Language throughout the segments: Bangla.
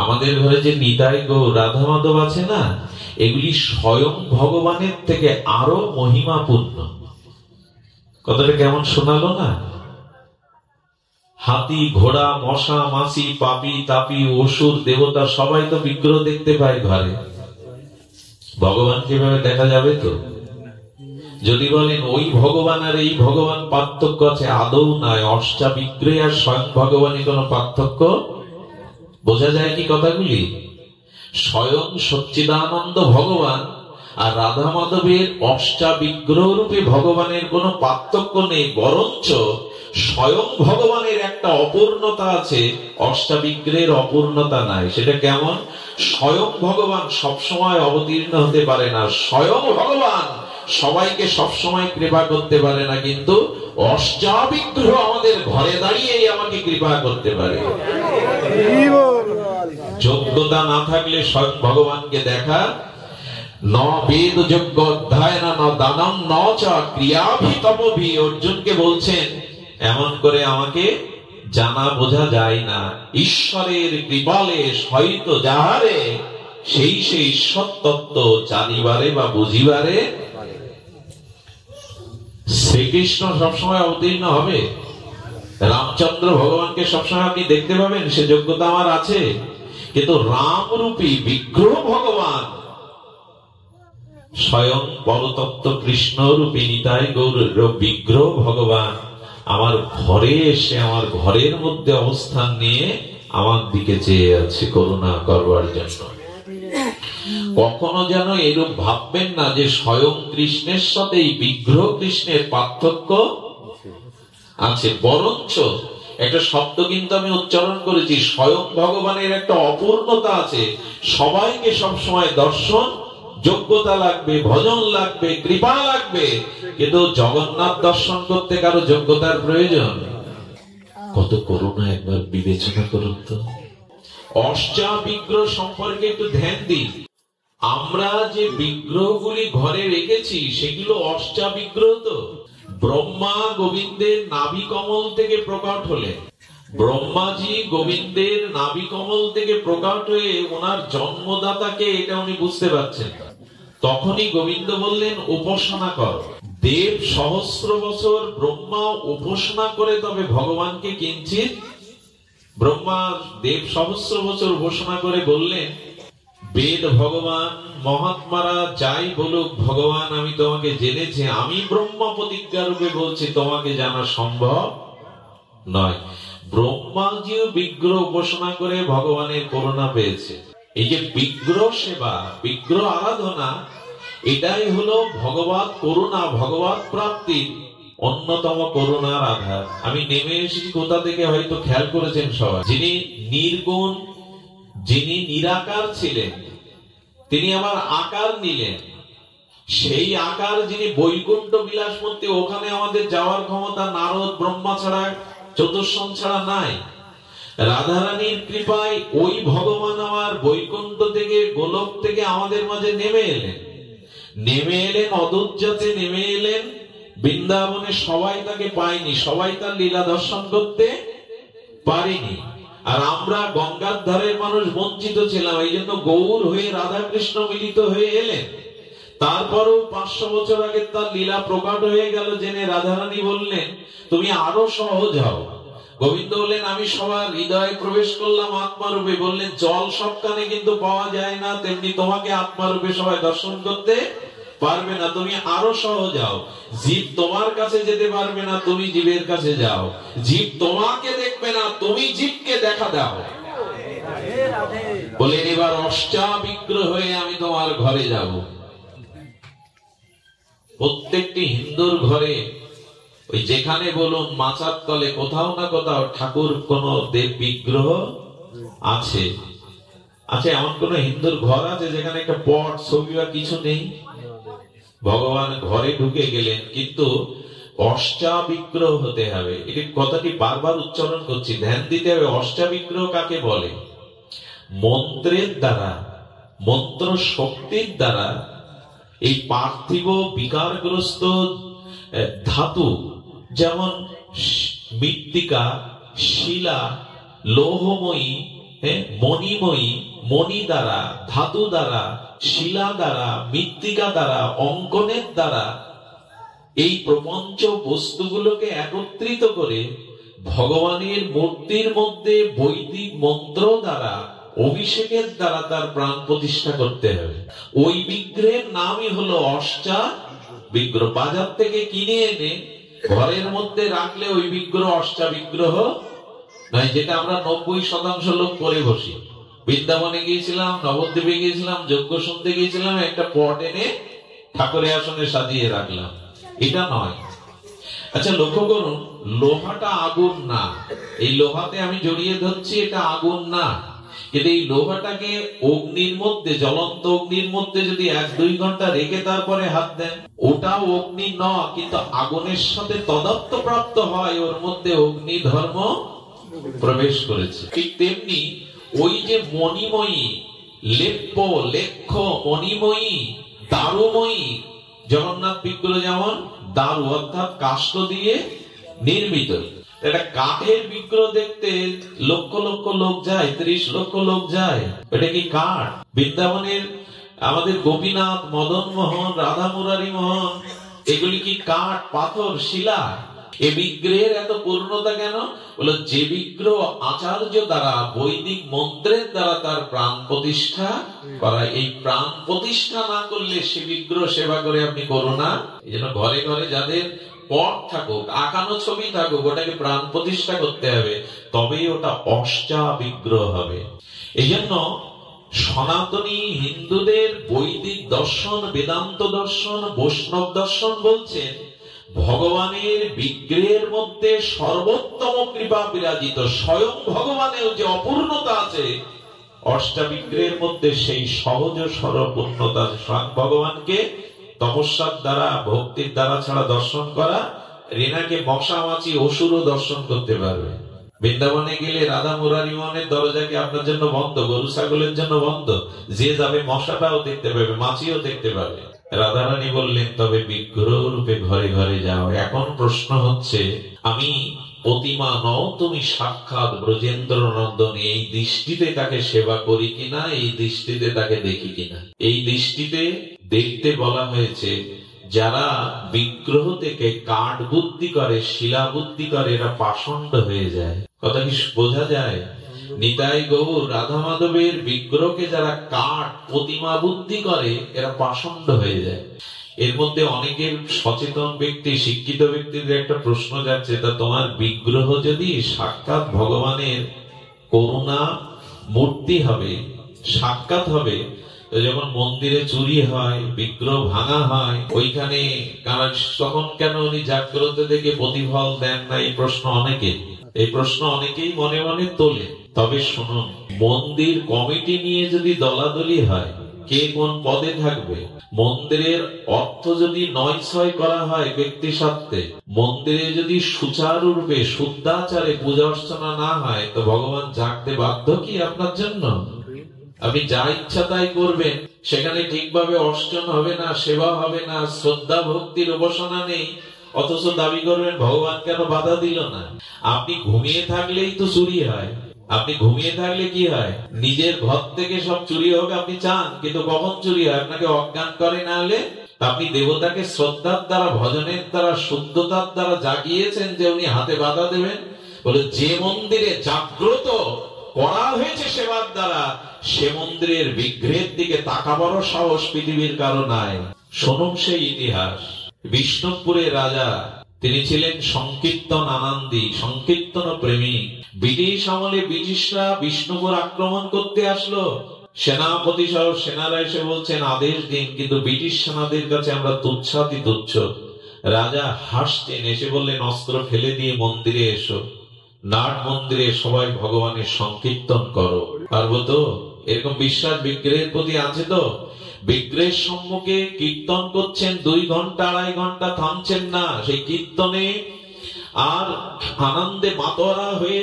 আমাদের ঘরে যে নিতাই গৌর রাধা মাধব আছে না, এগুলি স্বয়ং ভগবানের থেকে আরো মহিমাপূর্ণ। কথাটা কেমন শোনালো না? হাতি, ঘোড়া, মশা, মাছি, পাপি, তাপি, অসুর, দেবতা সবাই তো বিগ্রহ দেখতে পায় ঘরে। ভগবান কিভাবে দেখা যাবে? তো যদি বলেন ওই ভগবান আর এই ভগবান পার্থক্য আছে, আদৌ নয়। অষ্টা বিগ্রহে আর স্বয়ং ভগবানের কোন পার্থক্য বোঝা যায় কি কথাগুলি? স্বয়ং সচ্চিদানন্দ ভগবান আর রাধা মাধবের অষ্টা বিগ্রহ রূপে ভগবানের কোনো পার্থক্য নেই, বরঞ্চ স্বয়ং ভগবানের একটা অপূর্ণতা আছে, অষ্টাবিগ্রহের অপূর্ণতা নাই। সেটা কেমন? স্বয়ং ভগবান সবসময় অবতীর্ণ হতে পারে না, স্বয়ং ভগবান সবাইকে সবসময় কৃপা করতে পারে না, কিন্তু অষ্টাবিগ্রহ আমাদের ঘরে দাঁড়িয়েই আমাকে কৃপা করতে পারে। যোগ্যতা না থাকলে স্বয়ং ভগবানকে দেখা ন বেদ যোগ্য অধ্যায় না দানম ন চ ক্রিয়াভি তপভি। অর্জুনকে বলছেন এমন করে আমাকে জানা বোঝা যায় না। ঈশ্বরের কৃপালে হয়তো যাহারে সেই সেই ঈশ্বর তত্ত্ব জানিবারে বা বুঝিবারে শ্রীকৃষ্ণ সবসময় অবতীর্ণ হবে। রামচন্দ্র ভগবানকে সবসময় আপনি দেখতে পাবেন, সে যোগ্যতা আমার আছে। কিন্তু রামরূপী বিগ্রহ ভগবান স্বয়ং পরতত্ত্ব কৃষ্ণ রূপী নিতাই গৌর বিগ্রহ ভগবান আমার ঘরে এসে আমার ঘরের মধ্যে অবস্থান নিয়ে আমার দিকে চেয়ে আছে করুণা করবার জন্য। কখনো যেন এরূপ ভাববেন না যে স্বয়ং কৃষ্ণের সাথে এই বিগ্রহ কৃষ্ণের পার্থক্য আছে, বরঞ্চ একটা শব্দ কিন্তু আমি উচ্চারণ করেছি, স্বয়ং ভগবানের একটা অপূর্ণতা আছে। সবাইকে সবসময় দর্শন যোগ্যতা লাগবে, ভজন লাগবে, কৃপা লাগবে, কিন্তু জগন্নাথ দর্শন করতে কারো যোগ্যতার প্রয়োজন। কত করুণা একবার বিবেচনা করুন তো। অষ্টা বিগ্রহ সম্পর্কে একটু ধ্যান দিন। আমরা যে বিগ্রহগুলি ঘরে রেখেছি সেগুলো অষ্টা বিগ্রহ। তো ব্রহ্মা গোবিন্দের নাভি কমল থেকে প্রকট হলেন, ব্রহ্মাজি গোবিন্দের নাভি কমল থেকে প্রকট হয়ে ওনার জন্মদাতাকে এটা উনি বুঝতে পারছেন। তখনই গোবিন্দ বললেন উপাসনা কর। দেব সহস্র বছর ব্রহ্মা উপাসনা করে তবে ভগবানকে কিঞ্চিত, ব্রহ্মা দেব সহস্র বছর উপাসনা করে বললেন বেদ ভগবান মহাত্মারা যাই বলুক, ভগবান আমি তোমাকে জেনেছি, আমি ব্রহ্মা প্রতিজ্ঞা রূপে বলছি তোমাকে জানা সম্ভব নয়। ব্রহ্মাজিও বিগ্রহ উপাসনা করে ভগবানের করুণা পেয়েছে। এই যে বিগ্রহ সেবা, বিগ্রহ আরাধনা, এটাই হলো ভগবত করুণা, ভগবত প্রাপ্তির অন্যতম করুণার আধার। আমি নেমে এসেছি কোথা থেকে হয়তো খেয়াল করেছেন সবাই। যিনি নির্গুণ, যিনি নিরাকার ছিলেন, তিনি আমার আকার নিলেন। সেই আকার যিনি বৈকুণ্ঠ বিলাসমূর্তি, ওখানে আমাদের যাওয়ার ক্ষমতা নারদ ব্রহ্মা ছাড়া, চতুর্শন ছাড়া নাই। রাধারানীর কৃপায় ওই ভগবান আমার বৈকুণ্ঠ থেকে, গোলক থেকে আমাদের মাঝে নেমে এলেন, অযোধ্যাতে নেমে এলেন। বৃন্দাবনে সবাই তাকে পায়নি, সবাই তার লীলা দর্শন করতে পারেনি। আর আমরা গঙ্গার ধারের মানুষ বঞ্চিত ছিলাম, এই জন্য গৌর হয়ে রাধা কৃষ্ণ মিলিত হয়ে এলেন। তারপরও 500 বছর আগে তার লীলা প্রকট হয়ে গেল জেনে রাধারানী বললেন তুমি আরো সহজ হও। গোবিন্দ বললেন আমি সবার হৃদয়ে প্রবেশ করলাম আত্মারূপে। বললেন জল সব কানে কিন্তু পাওয়া যায় না, তেমনি তোমাকে আত্মারূপে সবাই দর্শন করতে পারবে না, তুমি আরো সহজ হও। জীব তোমার কাছে যেতে পারবে না, তুমি জীবের কাছে যাও। জীব তোমাকে দেখবে না, তুমি জীবকে দেখা দাও। বলেন এবার অষ্টাবিগ্রহ হয়ে আমি তোমার ঘরে যাব। প্রত্যেকটি হিন্দুর ঘরে ওই যেখানে বলুন মাচার তলে কোথাও না কোথাও ঠাকুর কোন দেব বিগ্রহ আছে। আচ্ছা, এমন কোন হিন্দুর ঘর আছে যেখানে একটা পট, ছবি বা কিছু নেই? ভগবান ঘরে ঢুকে গেলেন, কিন্তু অষ্টাবিগ্রহ হতে হবে। এই কথাটি বারবার উচ্চারণ করছি, ধ্যান দিতে হবে। অষ্টাবিগ্রহ কাকে বলে? মন্ত্রের দ্বারা, মন্ত্র শক্তির দ্বারা এই পার্থিব বিকারগ্রস্ত ধাতু, যেমন মৃত্তিকা, শিলা, লৌহময়ী, মণিময়ী, মণি দ্বারা, ধাতু দ্বারা, শিলা দ্বারা, মৃত্তিকা দ্বারা, অঙ্কনের দ্বারা এই প্রপঞ্চ বস্তুগুলোকে একত্রিত করে ভগবানের মূর্তির মধ্যে বৈদিক মন্ত্র দ্বারা, অভিষেকের দ্বারা তার প্রাণ প্রতিষ্ঠা করতে হবে। ওই বিগ্রহের নামই হলো অষ্টা বিগ্রহ। বাজার থেকে কিনে এনে ঘরের মধ্যে রাখলে ওই বিগ্রহ অষ্টা বিগ্রহ নয়, যেটা আমরা 90% লোক করে বসি। বৃন্দাবনে গিয়েছিলাম, নবদ্বীপে গিয়েছিলাম, যজ্ঞ শুনতে গিয়েছিলাম, একটা পট এনে ঠাকুরের আসনে সাজিয়ে রাখলাম, এটা নয়। আচ্ছা লক্ষ্য করুন, লোহাটা আগুন না, এই লোহাতে আমি জড়িয়ে ধরছি, এটা আগুন না, কিন্তু এই লোহাটাকে অগ্নির মধ্যে, জ্বলন্ত অগ্নির মধ্যে যদি 1-2 ঘন্টা রেখে তারপরে হাত দেন, ওটাও অগ্নি নয়, কিন্তু আগুনের সাথে তদাত্ম প্রাপ্ত হয়, ওর মধ্যে অগ্নি ধর্ম প্রবেশ করেছে। ঠিক তেমনি ওই যে মণিময়ী, লেপ্য লেখ্য মণিময়ী, দারুময়ী জগন্নাথ বিগ্রহ যেমন দারু অর্থাৎ কাষ্ঠ দিয়ে নির্মিত। এটা কাঠের বিগ্রহ দেখতে লক্ষ লক্ষ লোক যায়, 30 লক্ষ লোক যায়, এটা কি কাঠ? বৃন্দাবনের আমাদের গোপীনাথ, মদন মোহন, রাধা মুরারি মোহন, এগুলি কি কাঠ, পাথর, শিলা? এই বিগ্রহের এত পূর্ণতা কেন? বলে যে বিগ্রহ আচার্য দ্বারা, বৈদিক মন্ত্রের দ্বারা তার প্রাণ প্রতিষ্ঠা করা, এই প্রাণ প্রতিষ্ঠা না করলে সে বিগ্রহ সেবা করে আপনি করো না। এই জন্য ঘরে ঘরে যাদের পট থাকুক, আঁকানো ছবি থাকুক, ওটাকে প্রাণ প্রতিষ্ঠা করতে হবে, তবেই ওটা অষ্টা বিগ্রহ হবে। এই জন্য সনাতনী হিন্দুদের বৈদিক দর্শন, বেদান্ত দর্শন, বৈষ্ণব দর্শন বলছেন ভগবানের বিগ্রহের মধ্যে সর্বোত্তম কৃপা বিরাজিত, স্বয়ং ভগবানের যে অপূর্ণতা আছে অষ্টাবিগ্রহের মধ্যে, সেই সহজ সরল পূর্ণতা। স্বয়ং ভগবানকে তপস্যার দ্বারা, ভক্তির দ্বারা ছাড়া দর্শন করা, রেনাকে মশা মাছি অসুরও দর্শন করতে পারবে। বৃন্দাবনে গেলে রাধা মুরারি মোহনের দরজা কি আপনার জন্য বন্ধ? গরু ছাগলের জন্য বন্ধ? যে যাবে মশাটাও দেখতে পাবে, মাছিও দেখতে পাবে। রাধারানী বললেন তবে বিগ্রহ রূপে ঘরে ঘরে যাও। এখন প্রশ্ন হচ্ছে, আমি প্রতিমা নও, তুমি সাক্ষাৎ ব্রজেন্দ্র নন্দন, এই দৃষ্টিতে তাকে সেবা করি কিনা, এই দৃষ্টিতে তাকে দেখি কিনা? এই দৃষ্টিতে দেখতে বলা হয়েছে। যারা বিগ্রহ থেকে কাঠ বুদ্ধি করে, শিলা বুদ্ধি করে, এরা পাষণ্ড হয়ে যায়। কথা কি বোঝা যায়? নিতাই গৌর রাধা মাধবের বিগ্রহকে যারা কাঠ প্রতিমা বুদ্ধি করে, এরা পাষণ্ড হয়ে যায়। এর মধ্যে অনেকের সচেতন ব্যক্তি, শিক্ষিত ব্যক্তিদের একটা প্রশ্ন যাচ্ছে, তা তোমার বিগ্রহ যদি সাক্ষাৎ ভগবানের করুণা মূর্তি হবে, সাক্ষাৎ হবে, যখন মন্দিরে চুরি হয়, বিগ্রহ ভাঙা হয়, ওইখানে তখন কেন উনি জাগ্রত থেকে প্রতিফল দেন না? এই প্রশ্ন অনেকেই মনে মনে তোলে। তবে শুনুন, মন্দির কমিটি নিয়ে যদি দলাদলি হয়, কে কোন পদে থাকবে, মন্দিরের অর্থ যদি নয় ছয় করা হয় ব্যক্তি স্বার্থে, মন্দিরে যদি সুচারুরূপে শুদ্ধাচারে পূজা অর্চনা না হয়, তো ভগবান জাগতে বাধ্য কি আপনার জন্য? আপনি যা ইচ্ছা তাই করবেন, সেখানে ঠিকভাবে অর্চন হবে না, সেবা হবে না, শ্রদ্ধা ভক্তির উপাসনা নেই, অথচ দাবি করবেন ভগবান কেন বাধা দিল না? আপনি ঘুমিয়ে থাকলেই তো চুরি হয়। আপনি ঘুমিয়ে থাকলে কি হয়? নিজের ঘর থেকে সব চুরি হোক আপনি চান, কিন্তু কখন চুরি হয়? আপনাকে অজ্ঞান করে না হলে। আপনি দেবতাকে শ্রদ্ধার দ্বারা, ভজনের দ্বারা, শুদ্ধতার দ্বারা জাগিয়েছেন যে উনি হাতে বাধা দেবেন। বলে যে মন্দিরে জাগ্রত করা হয়েছে সেবার দ্বারা, সে মন্দিরের বিগ্রহের দিকে তাকাবারও সাহস পৃথিবীর কারো নাই। শুনুন সেই ইতিহাস। বিষ্ণুপুরের রাজা, তিনি ছিলেন সংকীর্তন আনন্দী, সংকীর্তন প্রেমী। ব্রিটিশ আমলে ব্রিটিশরা বিষ্ণুপুর আক্রমণ করতে আসলো, সেনাপতি সহ সেনারা এসে বলছেন আদেশ দিন, কিন্তু ব্রিটিশ সেনাদের কাছে আমরা তুচ্ছাতি তুচ্ছ। রাজা হাসতেন, এসে বললেন অস্ত্র ফেলে দিয়ে মন্দিরে এসো, নাট মন্দিরে সবাই ভগবানের সংকীর্তন করো। পারবো তো? এরকম বিশ্বাস বিগ্রহের প্রতি আছে তো? বিগ্রহের সম্মুখে কীর্তন করছেন 2 ঘন্টা 2.5 ঘন্টা, থামছেন না সেই কীর্তনে, আর আনন্দে মাতোয়ারা হয়ে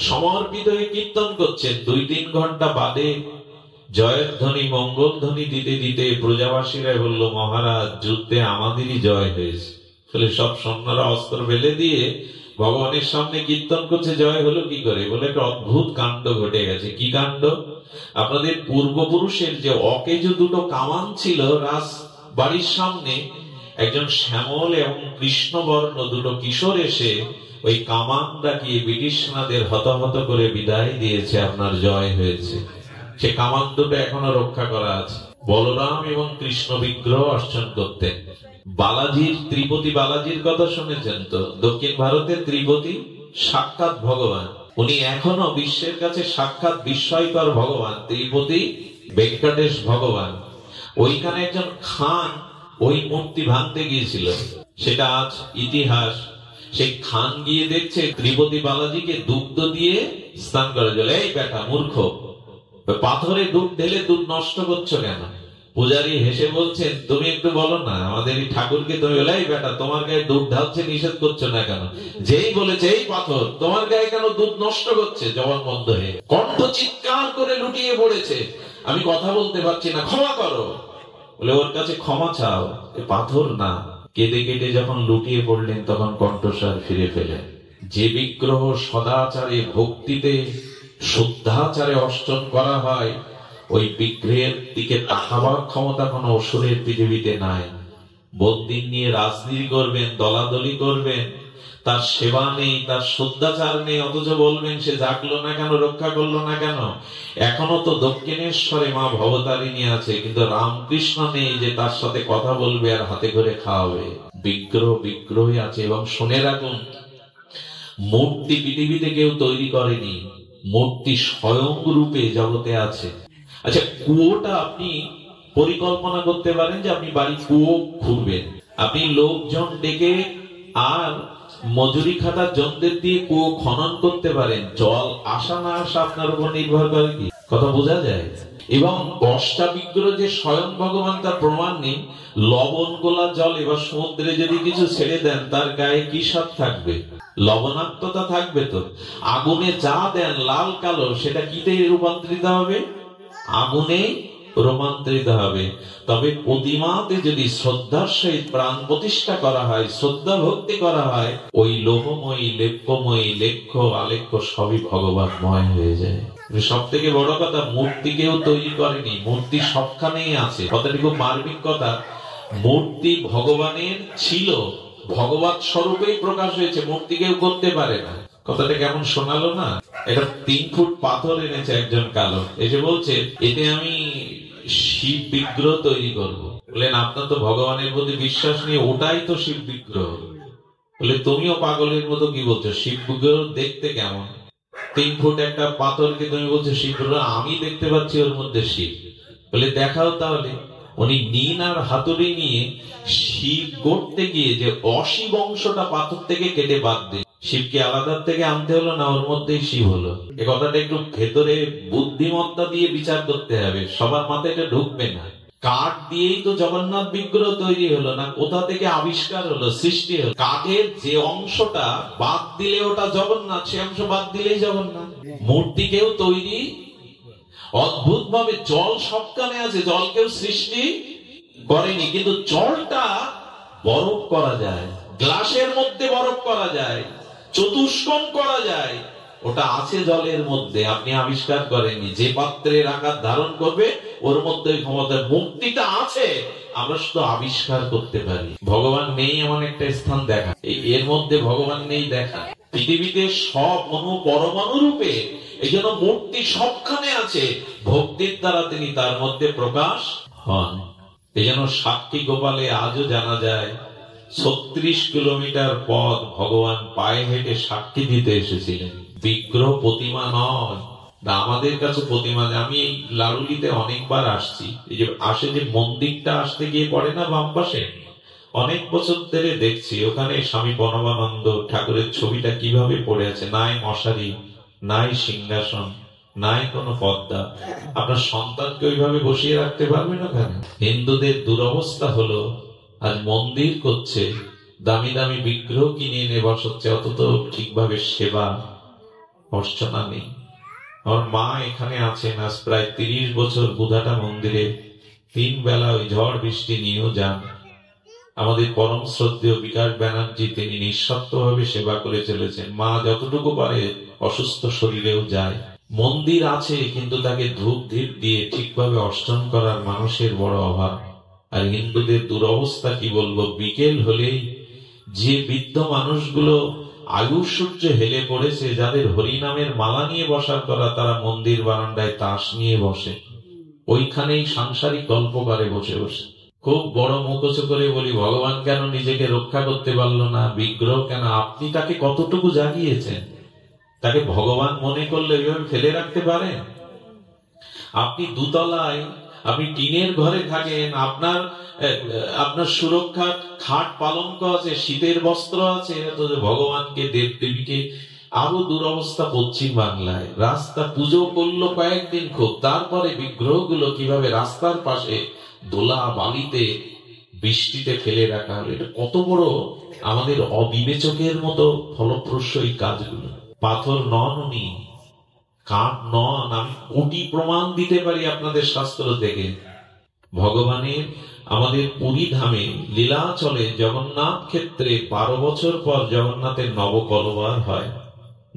সমর্পিত হয়ে কীর্তন করছেন। 2-3 ঘন্টা বাদে জয়ের ধ্বনি, মঙ্গল ধ্বনি দিতে দিতে প্রজাবাসীরা বলল, মহারাজ যুদ্ধে আমাদেরই জয় হয়েছে। সব সৈন্যরা অস্ত্র ফেলে দিয়ে ভগবানের সামনে কীর্তন করছে, জয় হলো কি করে? বলে একটা অদ্ভুত কাণ্ড ঘটে গেছে। কি কাণ্ড? আপনাদের পূর্বপুরুষের যে অকেজো দুটো কামান ছিল রাজ বাড়ির সামনে, একজন শ্যামল এবং কৃষ্ণবর্ণ দুটো কিশোর এসে ওই কামান ডাকিয়ে ব্রিটিশ সেনাদের হতাহত করে বিদায় দিয়েছে। আপনার জয় হয়েছে। সে কামান দুটো এখনো রক্ষা করা আছে। বলরাম এবং কৃষ্ণ বিগ্রহ অর্চন করতেন। বালাজির, ত্রিপতি বালাজির কথা শুনেছেন তো? দক্ষিণ ভারতের ত্রিপতি সাক্ষাৎ ভগবান। উনি এখনো বিশ্বের কাছে সাক্ষাৎ বিস্ময়কর ভগবান, ত্রিপতি ভেঙ্কটেশ ভগবান। ওইখানে একজন খান ওই মূর্তি ভাঙতে গিয়েছিল, সেটা আজ ইতিহাস। সেই খান গিয়ে দেখছে ত্রিপতি বালাজিকে দুগ্ধ দিয়ে স্নান করে চলে। এই বেটা মূর্খ, পাথরে দুধ ঢেলে দুধ নষ্ট করছো কেন? পূজারী হেসে বলছেন, তুমি একটু বলো না আমাদের এই ঠাকুরকে, তুমি বলে এই বেটা তোমার গায়ে দুধ ঢালছে নিষেধ করছো না কেন? যেই বলেছে এই পাথর তোমার গায়ে কেন দুধ নষ্ট করছে, জবান বন্ধ হয়ে কণ্ঠ চিৎকার করে লুটিয়ে পড়েছে, আমি কথা বলতে পারছি না, ক্ষমা করো। বলে ওর কাছে ক্ষমা চাও, এ পাথর না। কেঁদে কেটে যখন লুটিয়ে পড়লেন তখন কণ্ঠস্বর ফিরে পেলেন। যে বিগ্রহ সদাচারে, ভক্তিতে, শুদ্ধাচারে অর্চন করা হয়, ওই বিগ্রহের দিকে তাকাবার ক্ষমতা কোন অসুরের পৃথিবীতে নাই। বন্দিন নিয়ে রাজনীতি করবেন, দলাদলি করবেন, তার সেবা নেই, তার শুদ্ধাচার নেই, অথচ বলবেন সে জাগলো না কেন, রক্ষা করলো না কেন? এখনো তো দক্ষিণেশ্বরে মা ভবতারিণী আছে, কিন্তু রামকৃষ্ণ নেই যে তার সাথে কথা বলবে আর হাতে করে খাওয়াবে। বিগ্রহই আছে। এবং শুনে রাখুন, মূর্তি পৃথিবীতে কেউ তৈরি করেনি, মূর্তি স্বয়ং রূপে জগতে আছে। আচ্ছা, কুয়োটা আপনি পরিকল্পনা করতে পারেন যে আপনি বাড়ি কুয়ো খুঁড়বেন, আপনি লোকজন ডেকে আর মজুরি খাতার জনদের দিয়ে কুয়ো খনন করতে পারেন। জল আসা না আসা আপনার উপর নির্ভর করে কি? কথা বোঝা যায়? এবং 10টা বিগ্রহ যে স্বয়ং ভগবান তার প্রমাণ নেই। লবণ গোলা জল এবার সমুদ্রে যদি কিছু ছেড়ে দেন তার গায়ে কি স্বাদ থাকবে? লবণাক্ততা থাকবে তো। আগুনে যা দেন লাল কালো, সেটা কিতে রূপান্তরিত হবে? আগুনে রূপান্তরিত হবে। তবে প্রতিমাতে যদি শ্রদ্ধার সহিত প্রাণ প্রতিষ্ঠা করা হয়, শ্রদ্ধা ভক্তি করা হয়, ওই লোহময়ী, লেপ্যময়ী, লেখ্য আলেখ্য সবই ভগবানময় হয়ে যায়। সব থেকে বড় কথা, মূর্তি কেউ তৈরি করেনি, মূর্তি সবখানেই আছে। কথাটি খুব মার্মিক কথা। মূর্তি ভগবানের ছিল, ভগবত স্বরূপেই প্রকাশ হয়েছে, মূর্তি কেউ করতে পারে না। কথাটা কেমন শোনালো না? এটা 3 ফুট পাথর এনেছে একজন কালো, এসে বলছে এতে আমি শিব বিগ্রহ তৈরি করব। বললেন আপনার তো ভগবানের প্রতি বিশ্বাস নেই, ওটাই তো শিব বিগ্রহ। বলে তুমিও পাগলের মতো কি বলছো, শিব বিগ্রহ দেখতে কেমন? 3 ফুট একটা পাথরকে তুমি বলছো শিব বিগ্রহ, আমি দেখতে পাচ্ছি ওর মধ্যে শিব। বলে দেখাও তাহলে। উনি নিন আর হাতুড়ি নিয়ে শিব গড়তে গিয়ে যে অশিব অংশটা পাথর থেকে কেটে বাদ দেন, শিবকে আলাদা থেকে আনতে হলো না, ওর মধ্যেই শিব হলো। এ কথাটা একটু ভেতরে বুদ্ধিমত্তা দিয়ে বিচার করতে হবে, সবার মাথায় এটা ঢুকবে না। কাঠ দিয়েই তো জগন্নাথ বিগ্রহ তৈরি হলো না, কোথা থেকে আবিষ্কার হলো, সৃষ্টি হলো? কাঠের যে অংশটা বাদ দিলে ওটা জগন্নাথ, সে অংশ বাদ দিলেই জগন্নাথ। মূর্তিকেও তৈরি অদ্ভুত ভাবে, জল সবখানে আছে, জল কেউ সৃষ্টি করেনি, কিন্তু জলটা বরফ করা যায়, গ্লাসের মধ্যে বরফ করা যায়, চতুষ্কোণ করা যায়, ওটা আছে জলের মধ্যে, আপনি আবিষ্কার করেননি। যে পাত্রের আকার ধারণ করবে ওর মধ্যে ক্ষমতা, মুক্তিটা আছে, আমরা শুধু আবিষ্কার করতে পারি। ভগবান নেই এমন একটা স্থান দেখা, এর মধ্যে ভগবান নেই দেখা। পৃথিবীতে সব অনু পরমাণু রূপে, এই জন্য মূর্তি সবখানে আছে, ভক্তির দ্বারা তিনি তার মধ্যে প্রকাশ হন। এই জন্য সাক্ষী গোপালে আজও জানা যায় 36 কিলোমিটার পথ ভগবান পায়ে হেঁটে সাক্ষী দিতে এসেছিলেন। বিগ্রহ প্রতিমা নয়, আমাদের কাছে প্রতিমা। আমি এই লাড়ুলিতে অনেকবার আসছি, এই যে আসে যে মন্দিরটা আসতে গিয়ে পড়ে না বাম পাশে, অনেক বছর ধরে দেখছি ওখানে স্বামী প্রণবানন্দ ঠাকুরের ছবিটা কিভাবে পড়ে আছে। নাই মশারি, নাই সিংহাসন, নাই কোনো পর্দা। আপনার সন্তানকে ওইভাবে বসিয়ে রাখতে পারবেন ওখানে? হিন্দুদের দুরবস্থা হলো আজ মন্দির করছে, দামি দামি বিগ্রহ কিনে এনে বসাচ্ছে, অথচ ঠিকভাবে সেবা অর্চনা নেই। আমার মা এখানে আছেন আজ প্রায় 30 বছর, বুধাটা মন্দিরে 3 বেলা ওই ঝড় বৃষ্টি নিয়েও যান, আমাদের পরম শ্রদ্ধেয় বিকাশ ব্যানার্জি তিনি নিঃস্বার্থভাবে সেবা করে চলেছেন। মা যতটুকু পারে অসুস্থ শরীরেও যায়। মন্দির আছে কিন্তু তাকে ধূপ ধীপ দিয়ে ঠিকভাবে অর্চন করার মানুষের বড় অভাব। আর হিন্দুদের দুরবস্থা কি বলবো, বিকেল হলেই যে বৃদ্ধ মানুষগুলো আয়ুর সূর্য হেলে পড়েছে, যাদের হরিনামের মালা নিয়ে বসার করা, তারা মন্দির বারান্দায় তাস নিয়ে বসে, ওইখানেই সাংসারিক গল্প করে বসে বসে। খুব বড় মুখোশ করে বলি, ভগবান কেন নিজেকে রক্ষা করতে পারলো না, বিগ্রহ কেন? আপনি তাকে কতটুকু জাগিয়েছেন? তাকে ভগবান মনে করলে ওইভাবে ফেলে রাখতে পারেন? আপনি দুতলায়, আপনি টিনের ঘরে থাকেন, আপনার সুরক্ষা খাট পালঙ্ক আছে, শীতের বস্ত্র আছে, ভগবানকে দেব দেবীকে। আরো দুরবস্থা পশ্চিম বাংলায়, রাস্তা পুজো করলো কয়েকদিন খুব, তারপরে বিগ্রহগুলো কিভাবে রাস্তার পাশে দোলা বালিতে বৃষ্টিতে ফেলে রাখা হলো। এটা কত বড় আমাদের অবিবেচকের মতো ফলপ্রসূ এই কাজগুলো। পাথর নন উনি, কাঠ নন। আমি কোটি প্রমাণ দিতে পারি আপনাদের শাস্ত্র থেকে। ভগবানের আমাদের পুরী ধামে লীলা চলে, জগন্নাথ ক্ষেত্রে 12 বছর পর জগন্নাথের নবকলবার হয়,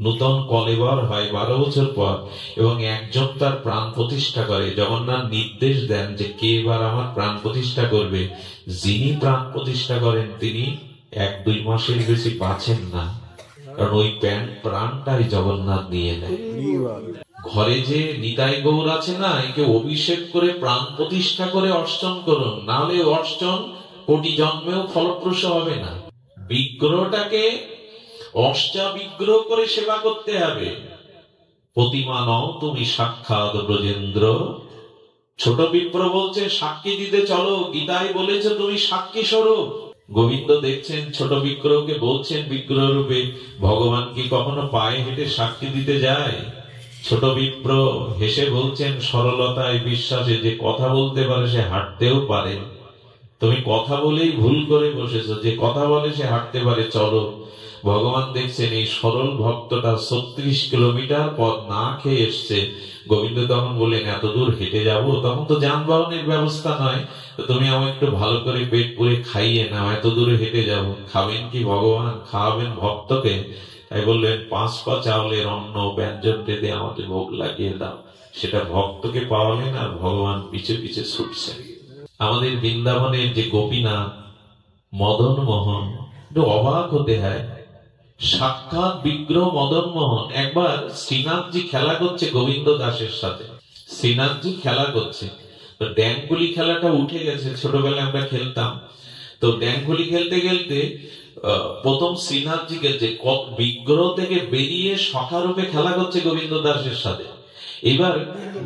নূতন কলেবর হয় 12 বছর পর, এবং একজন তার প্রাণ প্রতিষ্ঠা করে। জগন্নাথ নির্দেশ দেন যে কে এবার আমার প্রাণ প্রতিষ্ঠা করবে। যিনি প্রাণ প্রতিষ্ঠা করেন তিনি 1-2 মাসের বেশি বাঁচেন না, কারণ ওই প্রাণটাই জগন্নাথ নিয়ে নেয়। ঘরে যে নিতাই গৌর আছে না, একে অভিষেক করে প্রাণ প্রতিষ্ঠা করে অর্চন করুন, নাহলে অর্চন কোটি জন্মেও ফলপ্রসূ হবে না। বিগ্রহটাকে অষ্টা বিগ্রহ করে সেবা করতে হবে। প্রতিমা নও তুমি সাক্ষাৎ ব্রজেন্দ্র। ছোট বিপ্র বলছে সাক্ষী দিতে চলো, গীতায় বলেছে তুমি সাক্ষী স্বরূপ। গোবিন্দ দেখছেন ছোট বিগ্রহকে, বলছেন বিগ্রহ রূপে, ভগবান কি কখনো পায়ে হেঁটে সাক্ষী দিতে যায়? ছোট বিপ্র হেসে বলছেন সরলতায় বিশ্বাসে, যে কথা বলতে পারে সে হাঁটতেও পারে। তুমি কথা বলেই ভুল করে বসেছো, যে কথা বলে সে হাঁটতে পারে, চলো। ভগবান দেখছেন এই সরল ভক্তটা 36 কিলোমিটার পথ না খেয়ে এসছে। গোবিন্দ তখন বললেন এত দূর হেঁটে যাব, তখন তো যানবাহনের ব্যবস্থা নয়, তুমি আমাকে একটু ভালো করে পেট পুরে খাইয়ে নাও, এত দূরে হেঁটে যাব। খাবেন কি ভগবান? খাওয়াবেন ভক্তকে। তাই বললেন 5 পা চাউলের অন্ন ব্যঞ্জন রেঁধে আমাকে ভোগ লাগিয়ে দাও। সেটা ভক্তকে পাওয়ালেন, আর ভগবান পিছে পিছে ছুটছেন। আমাদের বৃন্দাবনের যে গোপীনাথ, মদন মোহন, একটু অবাক হতে হয়, সাক্ষাৎ বিগ্রহ মদন মোহন। একবার শ্রীনাথজি খেলা করছে গোবিন্দ দাসের সাথে, শ্রীনাথজি খেলা করছে, তো ড্যাঙ্গুলি খেলাটা উঠে গেছে, ছোটবেলায় আমরা খেলতাম। তো ড্যাঙ্গুলি খেলতে খেলতে প্রথম শ্রীনাথজি খেলছে, বিগ্রহ থেকে বেরিয়ে সখা রূপে খেলা করছে গোবিন্দ দাসের সাথে। এবার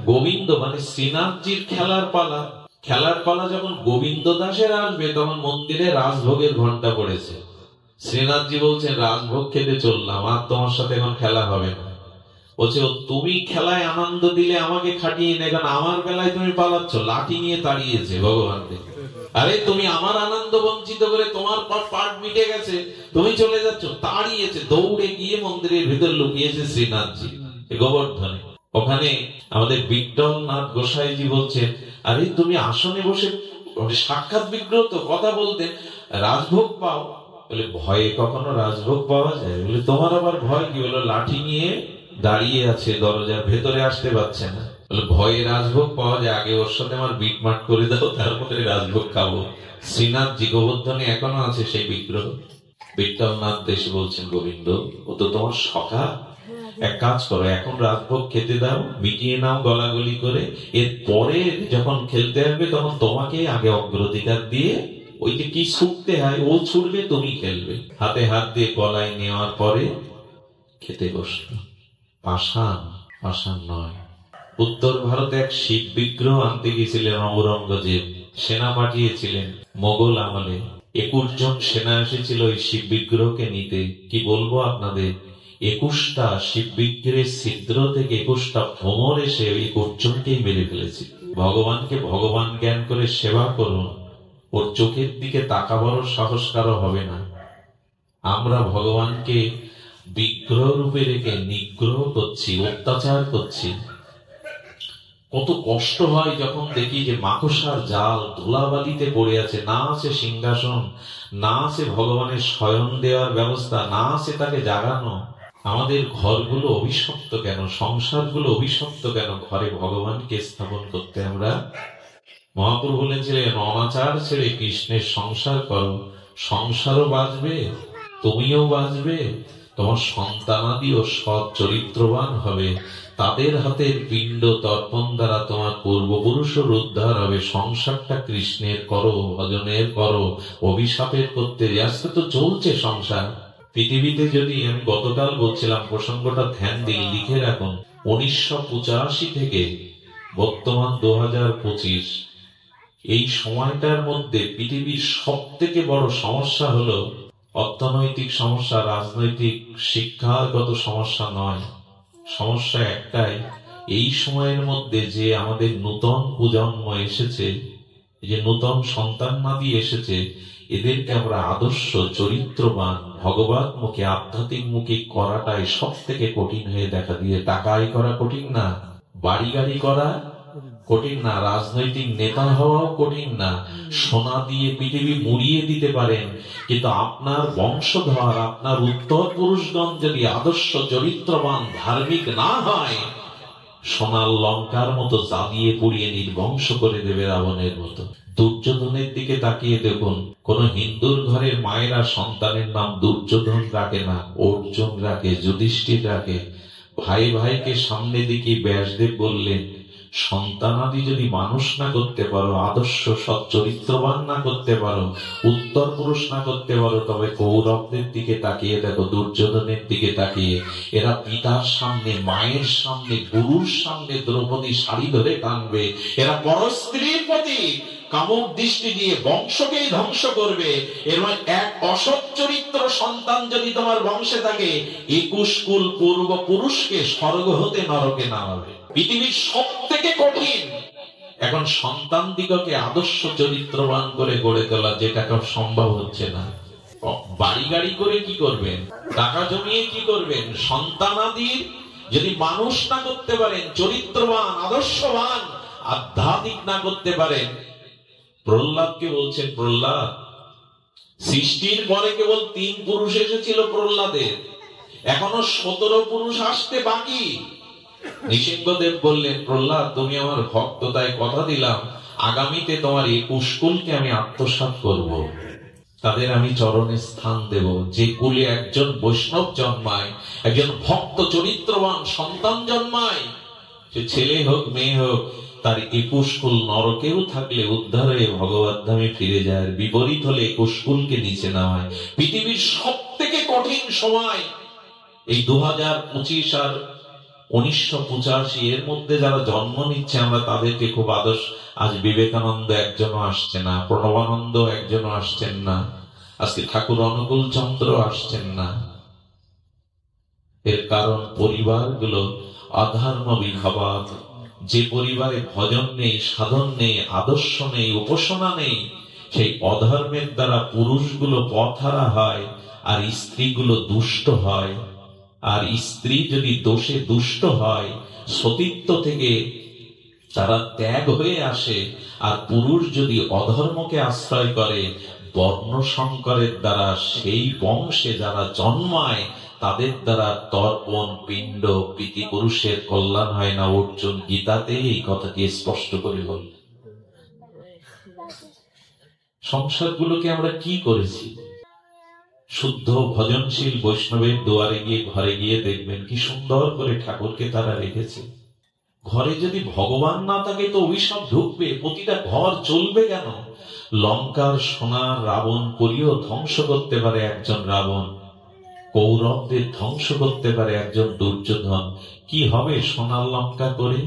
গোবিন্দ মানে শ্রীনাথজির খেলার পালা যখন গোবিন্দ দাসের আসবে, তখন মন্দিরে রাজভোগের ঘন্টা পড়েছে। শ্রীনাথজি বলছেন রাজভোগ খেতে চললাম, আর তোমার সাথে এখন খেলা হবে না। বলছে তুমি খেলায় আনন্দ দিলে আমাকে খাটিয়ে নেই, কারণ আমার বেলায় তুমি পালাচ্ছ। লাঠি নিয়ে তাড়িয়েছে ভগবানকে। আরে তুমি আমার আনন্দ বঞ্চিত করে তোমার পাট মিটে গেছে, তুমি চলে যাচ্ছ। তাড়িয়েছে, দৌড়ে গিয়ে মন্দিরের ভিতর লুকিয়েছে শ্রীনাথজি গোবর্ধনে। ওখানে আমাদের বিট্টলনাথ গোসাইজি বলছেন, আরে তুমি আসনে বসে সাক্ষাৎ বিগ্রহ তো কথা বলতে, রাজভোগ পাও। বলে ভয়ে কখনো রাজভোগ পাওয়া যায়? বলে তোমার আবার ভয় কি? বলে লাঠি নিয়ে দাঁড়িয়ে আছে দরজার ভেতরে, আসতে পারছে না। বলে ভয়ে রাজভোগ পাওয়া যায়, আগে ওর সাথে আমার বিটমাট করে দাও, তারপরে রাজভোগ খাবো। শ্রীনাথজি গোবর্ধনে এখনো আছে সেই বিগ্রহ। বিট্টলনাথ দেশে বলছেন, গোবিন্দ ও তো তোমার সখা, এক কাজ করো, এখন রাজভোগ খেতে দাও, মিটিয়ে নাও গলাগলি করে, এরপরে যখন খেলতে আসবে তখন তোমাকে আগে অগ্রাধিকার দিয়ে, ওই যে কি ছুটতে হয়, ও ছুটবে তুমি খেলবে। হাতে হাত দিয়ে গলায় নেওয়ার পরে খেতে বসলো। পাষাণ নয়। উত্তর ভারতে এক শিব বিগ্রহ আনতে গিয়েছিলেন ঔরঙ্গজেব, সেনা পাঠিয়েছিলেন মোগল আমলে। 21 জন সেনা এসেছিল ওই শিব বিগ্রহকে নিতে। কি বলবো আপনাদের, 21টা শিব বিগ্রহের ছিদ্র থেকে 21টা ভ্রমর এসে ওই 21 জনকেই মেরে ফেলেছে। ভগবানকে ভগবান জ্ঞান করে সেবা করুন, ওর চোখের দিকে তাকাবারও সাহস কারো হবে না। আমরা ভগবানকে বিগ্রহ রূপে রেখে নিগ্রহ করছি, অত্যাচার করছি। কত কষ্ট হয় যখন দেখি যে মাকড়সার জাল ধুলাবালিতে পড়ে আছে, না আছে সিংহাসন, না আছে ভগবানের শয়ন দেওয়ার ব্যবস্থা, না আছে তাকে জাগানো। আমাদের ঘরগুলো অভিশপ্ত কেন, সংসারগুলো অভিশপ্ত কেন? ঘরে ভগবানকে স্থাপন করতে আমরা, মহাপ্রভু বলেছিলেন অনাচার ছেড়ে কৃষ্ণের সংসার করো, সংসারও বাঁচবে, তুমিও বাঁচবে, তোমার সন্তানাদিও সৎ চরিত্রবান হবে, তাদের হাতের পিণ্ড তর্পণ দ্বারা তোমার পূর্বপুরুষের উদ্ধার হবে। সংসারটা কৃষ্ণের করো, ভজনের করো, অভিশাপের করতে আজকে তো চলছে সংসার পৃথিবীতে। যদি আমি গতকাল বলছিলাম, প্রসঙ্গটা ধ্যান দিয়ে লিখে রাখুন, 1985 থেকে বর্তমান 2025 এই সময়টার মধ্যে পৃথিবীর সব থেকে বড় সমস্যা হলো অর্থনৈতিক সমস্যা, রাজনৈতিক শিক্ষাগত সমস্যা নয়। সমস্যা একটাই, এই সময়ের মধ্যে যে আমাদের নূতন প্রজন্ম এসেছে, যে নূতন সন্তানাদি এসেছে, এদেরকে আমরা আদর্শ চরিত্রবান ভগবত মুখে আধ্যাত্মিক মুখী করাটাই সব থেকে কঠিন হয়ে দেখা দিয়ে। টাকা আয় করা কঠিন না, বাড়ি গাড়ি করা কঠিন না, রাজনৈতিক নেতা হওয়াও কঠিন না, সোনা দিয়ে পৃথিবী মুড়িয়ে দিতে পারেন, কিন্তু আপনার বংশধর, আপনার উত্তর পুরুষগণ যদি আদর্শ চরিত্রবান ধার্মিক না হয়, সোনার লঙ্কার মতো জ্বালিয়ে পুড়িয়ে নির্বংশ করে দেবে রাবণের মতো। দুর্যোধনের দিকে তাকিয়ে দেখুন, কোন হিন্দুর ঘরের মায়েরা সন্তানের নাম দুর্যোধন রাখে না, অর্জুন রাখে, যুধিষ্ঠির রাখে। ভাই ভাইকে সামনে দিকে ব্যাসদেব বললেন, সন্তানাদি যদি মানুষ না করতে পারো, আদর্শ সৎ চরিত্রবান না করতে পারো, উত্তর পুরুষ না করতে পারো, তবে কৌরবদের দিকে তাকিয়ে দেখো, দুর্যোধনের দিকে তাকিয়ে, এরা পিতার সামনে, মায়ের সামনে, গুরুর সামনে দ্রৌপদী শাড়ি ধরে টানবে, এরা পরস্ত্রীর প্রতি কামুক দৃষ্টি দিয়ে বংশকেই ধ্বংস করবে। এর এক অসৎ চরিত্র সন্তান যদি তোমার বংশে থাকে, 21 কুল পূর্ব পুরুষকে স্বর্গ হতে নরকে নামাবে। পৃথিবীর সব থেকে কঠিন এখন সন্তান দিগকে আদর্শ চরিত্রবান করে গড়ে তোলা, যেটা সম্ভব হচ্ছে না। বাড়ি গাড়ি করে কি করবেন, টাকা জমিয়ে কি করবেন? সন্তানাদির যদি মানুষ না করতে পারেন, চরিত্রবান আদর্শবান আধ্যাত্মিক না করতে পারেন। প্রহ্লাদকে বলছেন, প্রহ্লাদ, সৃষ্টির পরে কেবল 3 পুরুষ এসেছিল প্রহ্লাদের, এখনো 17 পুরুষ আসতে বাকি। নৃসিংহদেব বললেন, প্রহ্লাদ তুমি আমার ভক্ত, তাই কথা দিলাম আগামীতে তোমার 21 কুলকে আমি আত্মসাৎ করব, তাদের আমি চরণে স্থান দেব। যে কুলে একজন বৈষ্ণব জন্মায়, একজন ভক্ত চরিত্রবান সন্তান জন্মায়, সে ছেলে হোক মেয়ে হোক, তার 21 কুল নরকেও থাকলে উদ্ধার হয়ে ভগবত ধামে ফিরে যায়। বিপরীত হলে 21 কুলকে নিচে নামায়। পৃথিবীর সব থেকে কঠিন সময় এই 2025 আর 1985, এর মধ্যে যারা জন্ম নিচ্ছে আমরা তাদেরকে খুব আদর্শ। আজ বিবেকানন্দ একজনও আসছে না, প্রণবানন্দ একজনও আসছেন না, আজকে ঠাকুর অনুকূল চন্দ্র আসছেন না। এর কারণ পরিবারগুলো অধর্ম বিভাবাদ। যে পরিবারে ভজন নেই, সাধন নেই, আদর্শ নেই, উপাসনা নেই, সেই অধর্মের দ্বারা পুরুষগুলো পথহারা হয় আর স্ত্রীগুলো দুষ্ট হয়। আর স্ত্রী যদি দোষে দুষ্ট হয়, সতীত্ব থেকে তারা ত্যাগ হয়ে আসে, আর পুরুষ যদি অধর্মকে আশ্রয় করে, বর্ণ সংকরের দ্বারা সেই বংশে যারা জন্মায় তাদের দ্বারা তর্পণ পিণ্ড প্রীতি পুরুষের কল্যাণ হয় না। অর্জুন গীতাতে এই কথাটি স্পষ্ট করে বল। সংসারগুলোকে আমরা কি করেছি? শুদ্ধ ভজনশীল বৈষ্ণবের দুয়ারে গিয়ে, ঘরে গিয়ে দেখবেন কি সুন্দর করে ঠাকুরকে তারা রেখেছে। ঘরে যদি ভগবান না থাকে তো অভিশাপ ঢুকবে, প্রতিটা ঘর চলবে কেন? লঙ্কার সোনার রাবণ পুরীও ধ্বংস করতে পারে একজন রাবণ, কৌরবদের ধ্বংস করতে পারে একজন দুর্যোধন। কি হবে সোনার লঙ্কা করে?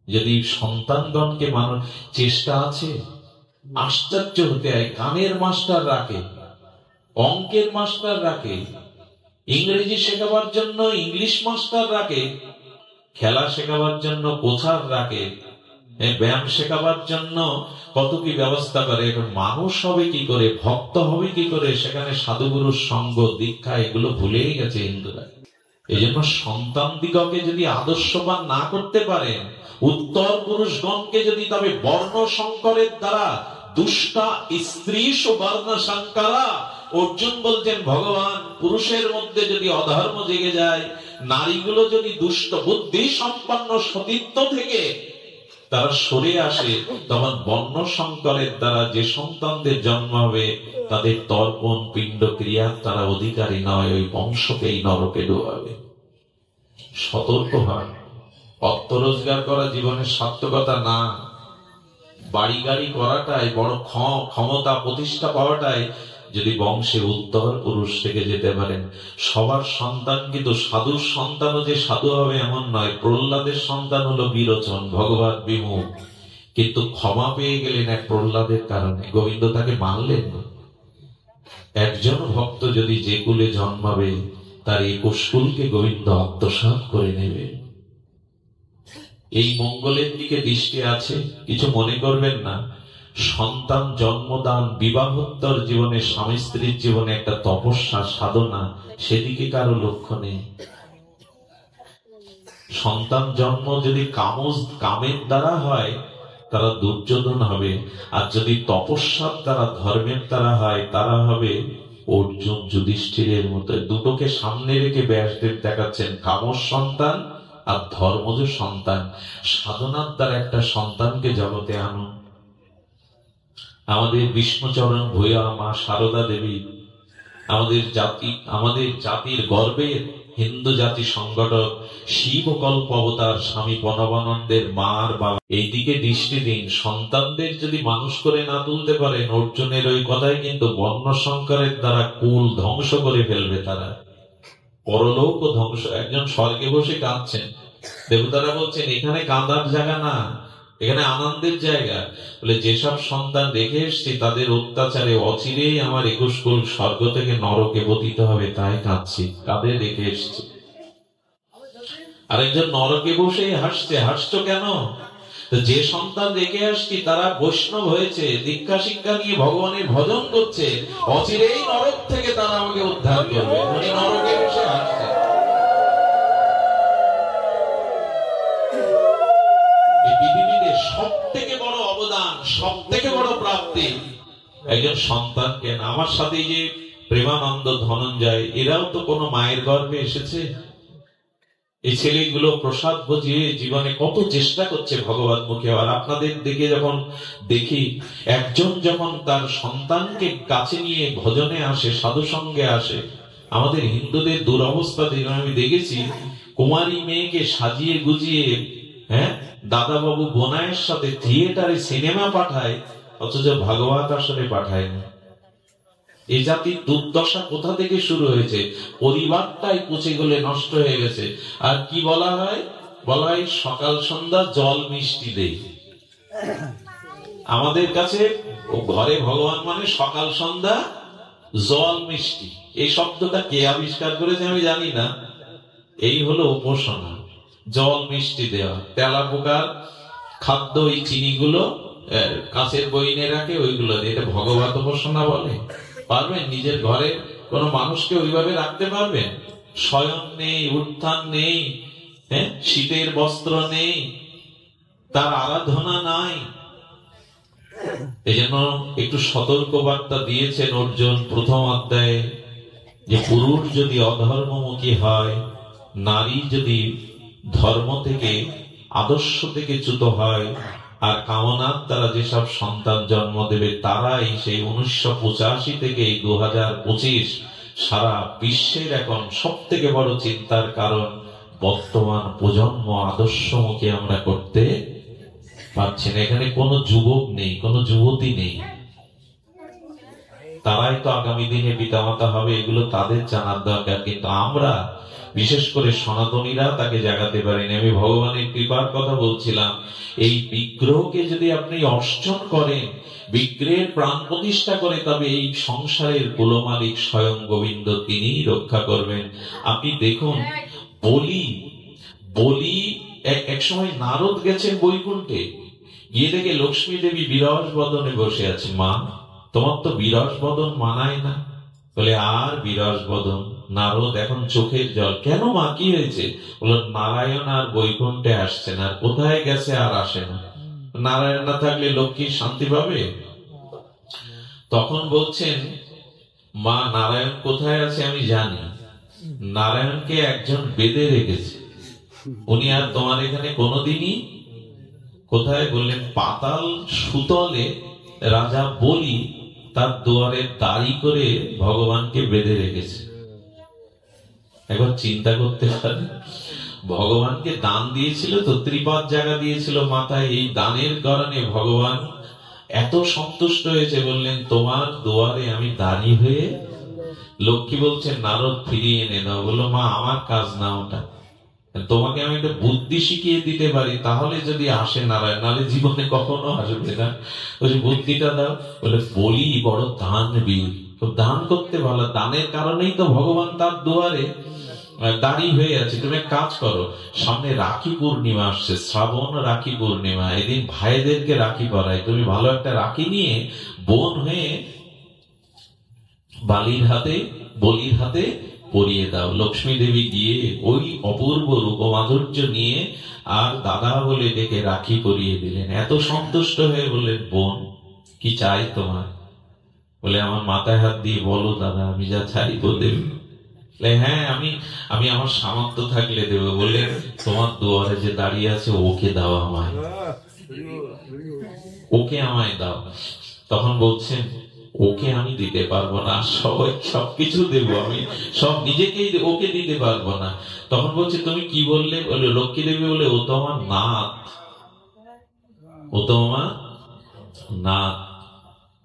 যদি সন্তানগণকে মানুষ চেষ্টা আছে, আশ্চর্য হতে হয়। গানের মাস্টার রাখে, অঙ্কের মাস্টার রাখে, ইংরেজি শেখাবার জন্য ইংলিশ মাস্টার রাখে, খেলা শেখাবার জন্য কোচার রাখে, ব্যায়াম শেখাবার জন্য কত কি ব্যবস্থা করে। এখন মানুষ হবে কি করে, ভক্ত হবে কি করে? সেখানে সাধুগুরুর সঙ্গ, দীক্ষা এগুলো ভুলেই গেছে হিন্দুরা। এই জন্য সন্তান দিগকে যদি আদর্শবান না করতে পারেন, উত্তর পুরুষগণকে যদি তবে বর্ণ সংকরের দ্বারা দুষ্টা স্ত্রী সুবর্ণ সংকরা, অর্জুন বলছেন ভগবান পুরুষের মধ্যে যদি অধর্ম জেগে যায়, নারীগুলো যদি দুষ্ট বুদ্ধি সম্পন্ন সতীত্ব থেকে তারা সরে আসে, তখন বর্ণ সংকরের দ্বারা যে সন্তানদের জন্ম হবে তাদের তর্পণ পিণ্ড ক্রিয়ার তারা অধিকারী নয়, ওই বংশকেই নরকে ডোবাবে। সতর্ক হয়। অর্থ রোজগার করা জীবনের সার্থকতা না, বাড়ি গাড়ি করাটাই বড় ক্ষমতা প্রতিষ্ঠা পাওয়াটাই যদি বংশে উত্তর পুরুষ থেকে যেতে পারেন। সবার সন্তান কিন্তু সাধুর সন্তানও যে সাধু হবে এমন নয়। প্রহ্লাদের সন্তান হলো বিরোচন, ভগবত বিমুখ, কিন্তু ক্ষমা পেয়ে গেলেন এক প্রহ্লাদের কারণে। গোবিন্দ তাকে মানলেন না। একজন ভক্ত যদি যে কুলে জন্মাবে তার 21 কুলকে গোবিন্দ আত্মসাৎ করে নেবে। এই মঙ্গলের দিকে দৃষ্টি আছে, কিছু মনে করবেন না। সন্তান জন্মদান বিবাহোত্তর জীবনে স্বামী স্ত্রীর জীবনে একটা তপস্যা সাধনা, সেদিকে কারো লক্ষ্য নেই। সন্তান জন্ম যদি কামের দ্বারা হয় তারা দুর্যোধন হবে, আর যদি তপস্যার দ্বারা ধর্মের দ্বারা হয় তারা হবে অর্জুন যুধিষ্ঠিরের মতো। দুটোকে সামনে রেখে ব্যাসদেব দেখাচ্ছেন কামর সন্তান আর ধর্মজ সন্তান। সাধনার দ্বারা একটা সন্তানকে জগতে আনো। আমাদের বিষ্ণুচরণ ভূয়া মা সারদা দেবী আমাদের জাতির গর্বের হিন্দু জাতি সংগঠক, শিবকল্প অবতার স্বামী প্রণবানন্দের মার বাবা। এইদিকে দৃষ্টি দিন। সন্তানদের যদি মানুষ করে না তুলতে পারেন, অর্জুনের ওই কথাই কিন্তু বর্ণ সংকরের দ্বারা কুল ধ্বংস করে ফেলবে তারা, পরলোক ধ্বংস। একজন স্বর্গে বসে কাঁদছেন, দেবতারা বলছেন এখানে কাঁদার জায়গা না, এখানে আনন্দের জায়গা। বলে যেসব সন্তান রেখে এসছি তাদের অত্যাচারে অচিরেই আমার 21 কুল স্বর্গ থেকে নরকে পতিত হবে, তাই কাঁদছি। কাঁদে রেখে এসছি। আরেকজন নরকে বসে হাসছে। হাসছো কেন? যে সন্তান রেখে আসছি তারা বৈষ্ণব হয়েছে, দীক্ষা শিক্ষা নিয়ে ভগবানের ভজন করছে, অচিরেই নরক থেকে তারা আমাকে উদ্ধার করবে। উনি নরকে বসে হাসছে। পৃথিবীতে সব থেকে বড় অবদান, সব থেকে বড় প্রাপ্তি একজন সন্তানকে। আমার সাথে যে প্রেমানন্দ, ধনঞ্জয়, এরাও তো কোনো মায়ের গর্ভে এসেছে। এই ছেলেগুলো প্রসাদ বুঝিয়ে জীবনে কত চেষ্টা করছে ভগবান মুখে। আর আপনাদের দিকে যখন দেখি, একজন যখন তার সন্তানকে কাছে নিয়ে ভজনে আসে, সাধু সঙ্গে আসে। আমাদের হিন্দুদের দুরবস্থা আমি দেখেছি, কুমারী মেয়েকে সাজিয়ে গুজিয়ে দাদা বাবু বোনাইয়ের সাথে থিয়েটারে সিনেমা পাঠায়, অথচ ভাগবত আসলে পাঠায় না। এই জাতির দুর্দশা কোথা থেকে শুরু হয়েছে? পরিবারটাই পচে গলে নষ্ট হয়ে গেছে। আর কি বলা হয়? বলা হয় সকাল সন্ধ্যা জল মিষ্টি দেই। আমাদের কাছে ঘরে ভগবান মানে সকাল সন্ধ্যা জল মিষ্টি। এই শব্দটা কে আবিষ্কার করেছে আমি জানি না। এই হলো উপাসনা, জল মিষ্টি দেওয়া। তেলা পোকার খাদ্য ওই চিনিগুলো কাঁচের বইনে রাখে, ওইগুলো এটা ভগবত উপাসনা বলে? পারবেন? নিজের ঘরে কোন মানুষকে ওইভাবে রাখতে পারবেন? শয়ন নেই, উত্থান নেই, শীতের বস্ত্র নেই, তার আরাধনা নাই। এই জন্য একটু সতর্ক বার্তা দিয়েছেন অর্জুন প্রথম অধ্যায়ে, যে পুরুষ যদি অধর্মমুখী হয়, নারী যদি ধর্ম থেকে আদর্শ থেকে চ্যুত হয়, আর কামনার দ্বারা যেসব সন্তান জন্ম দেবে তারাই সেই 1985 থেকে 2025 সারা বিশ্বের এখন সব থেকে বড় চিন্তার কারণ। বর্তমান প্রজন্ম আদর্শমুখী আমরা করতে পারছি না। এখানে কোনো যুবক নেই, কোনো যুবতী নেই। তারাই তো আগামী দিনে পিতামাতা হবে, এগুলো তাদের জানার দরকার। কিন্তু আমরা বিশেষ করে সনাতনীরা তাকে জাগাতে পারিনি। আমি ভগবানের কৃপার কথা বলছিলাম। এই বিগ্রহকে যদি আপনি অর্জন করেন, বিগ্রহের প্রাণ প্রতিষ্ঠা করে, তবে এই সংসারের কুলমালিক স্বয়ং গোবিন্দ তিনিই রক্ষা করবেন। আপনি দেখুন, বলি এক সময় নারদ গেছেন বৈকুণ্ঠে, গিয়ে দেখে লক্ষ্মী দেবী বিরস বদনে বসে আছে। মা, তোমার তো বিরস বদন মানায় না। বলে আর বিরস বদন? নারদ এখন চোখের জল, কেন মা, কি হয়েছে? বলল নারায়ণ আর বৈকুণ্ঠে আসছে না, কোথায় গেছে আর আসে না। নারায়ণ না থাকলে লক্ষ্মী শান্তি পাবে? তখন বলছেন মা, নারায়ণ কোথায় আছে আমি জানি, নারায়ণকে একজন বেঁধে রেখেছে, উনি আর তোমার এখানে কোনোদিনই। কোথায়? বললেন পাতাল সুতলে রাজা বলি তার দুয়ারে দাঁড়ি করে ভগবানকে বেঁধে রেখেছে। একবার চিন্তা করতে পারে, ভগবানকে দান দিয়েছিল তো, ত্রিপাদ জায়গা দিয়েছিল মাথায়, এই দানের কারণে ভগবান এত সন্তুষ্ট হয়েছে, বললেন তোমার দুয়ারে আমি দাঁড়ি হয়ে। লক্ষ্মী বলছেন নারদ ফিরিয়ে এনে দাও। বললো মা, আমার কাজ না ওটা, তোমাকে আমি একটা বুদ্ধি শিখিয়ে দিতে পারি, তাহলে যদি আসে নারায়ণ, নাহলে জীবনে কখনো আসবে না। ওই বুদ্ধিটা দাও। বলে বলি বড় দানবীর, দান করতে ভালো, দানের কারণেই তো ভগবান তার দুয়ারে দাঁড়িয়ে হয়ে আছে। তুমি এক কাজ করো, সামনে রাখি পূর্ণিমা আসছে, শ্রাবণ রাখি পূর্ণিমা, এদিন ভাইদেরকে রাখি পরায়, তুমি ভালো একটা রাখি নিয়ে বোন হয়ে বলির হাতে পরিয়ে দাও। লক্ষ্মী দেবী গিয়ে ওই অপূর্ব রূপ মাধুর্য নিয়ে আর দাদা বলে ডেকে রাখি পরিয়ে দিলেন। এত সন্তুষ্ট হয়ে বললেন বোন কি চাই তোমার? বলে আমার মাথায় হাত দিয়ে বলো দাদা, আমি যা চাই তো দেবে। হ্যাঁ, আমি আমার সামর্থ্য থাকলে দেব। বললেন তোমার দুয়ারে যে দাঁড়িয়ে আছে ওকে দাও, ওকে আমায় দাও। তখন বলছেন ওকে আমি দিতে পারবো না, সবকিছু দেবো আমি, সব নিজেকেই, ওকে দিতে পারবো না। তখন বলছে তুমি কি বললে? বলে লক্ষ্মী দেবী বলে ও তো আমার নাথ, ও তো আমার নাথ।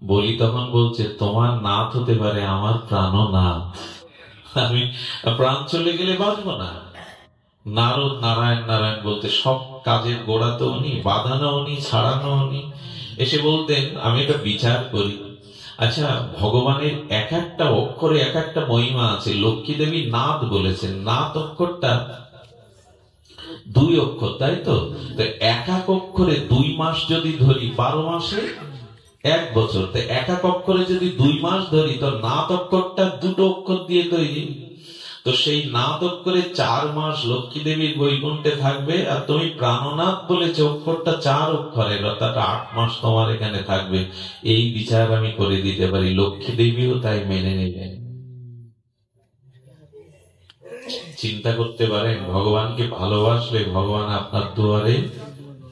বলি তখন বলছে তোমার নাথ হতে পারে, আমার প্রাণও নাথ, আমি প্রাণ চলে গেলে বাঁচবো না। নারদ নারায়ণ নারায়ণ বলতে সব কাজের গোড়া তো উনি, বাঁধানো উনি, ছাড়ানো উনি। এসে বলতেন আমি একটা বিচার করি, আচ্ছা ভগবানের এক একটা অক্ষরে এক একটা মহিমা আছে। লক্ষ্মী দেবী নাদ বলেছেন, নাদ অক্ষরটা 2 অক্ষর, তাই তো? এক এক অক্ষরে 2 মাস যদি ধরি, 12 মাসে 1 বছর। তো এক এক অক্ষরে যদি 2 মাস ধরি, তো নাদ অক্ষরটা 2 অক্ষর দিয়ে তৈরি। তো সেই নাদ অক্ষরে 4 মাস লক্ষ্মী দেবীর বৈকুণ্ঠে থাকবে, আর তুমি প্রাণনাথ বলেছে অক্ষরটা 4 অক্ষরের, অর্থাৎ 8 মাস তোমার এখানে থাকবে। এই বিচার আমি করে দিতে পারি। লক্ষ্মী দেবীও তাই মেনে নিলেন। চিন্তা করতে পারেন, ভগবানকে ভালোবাসলে ভগবান আপনার দুয়ারে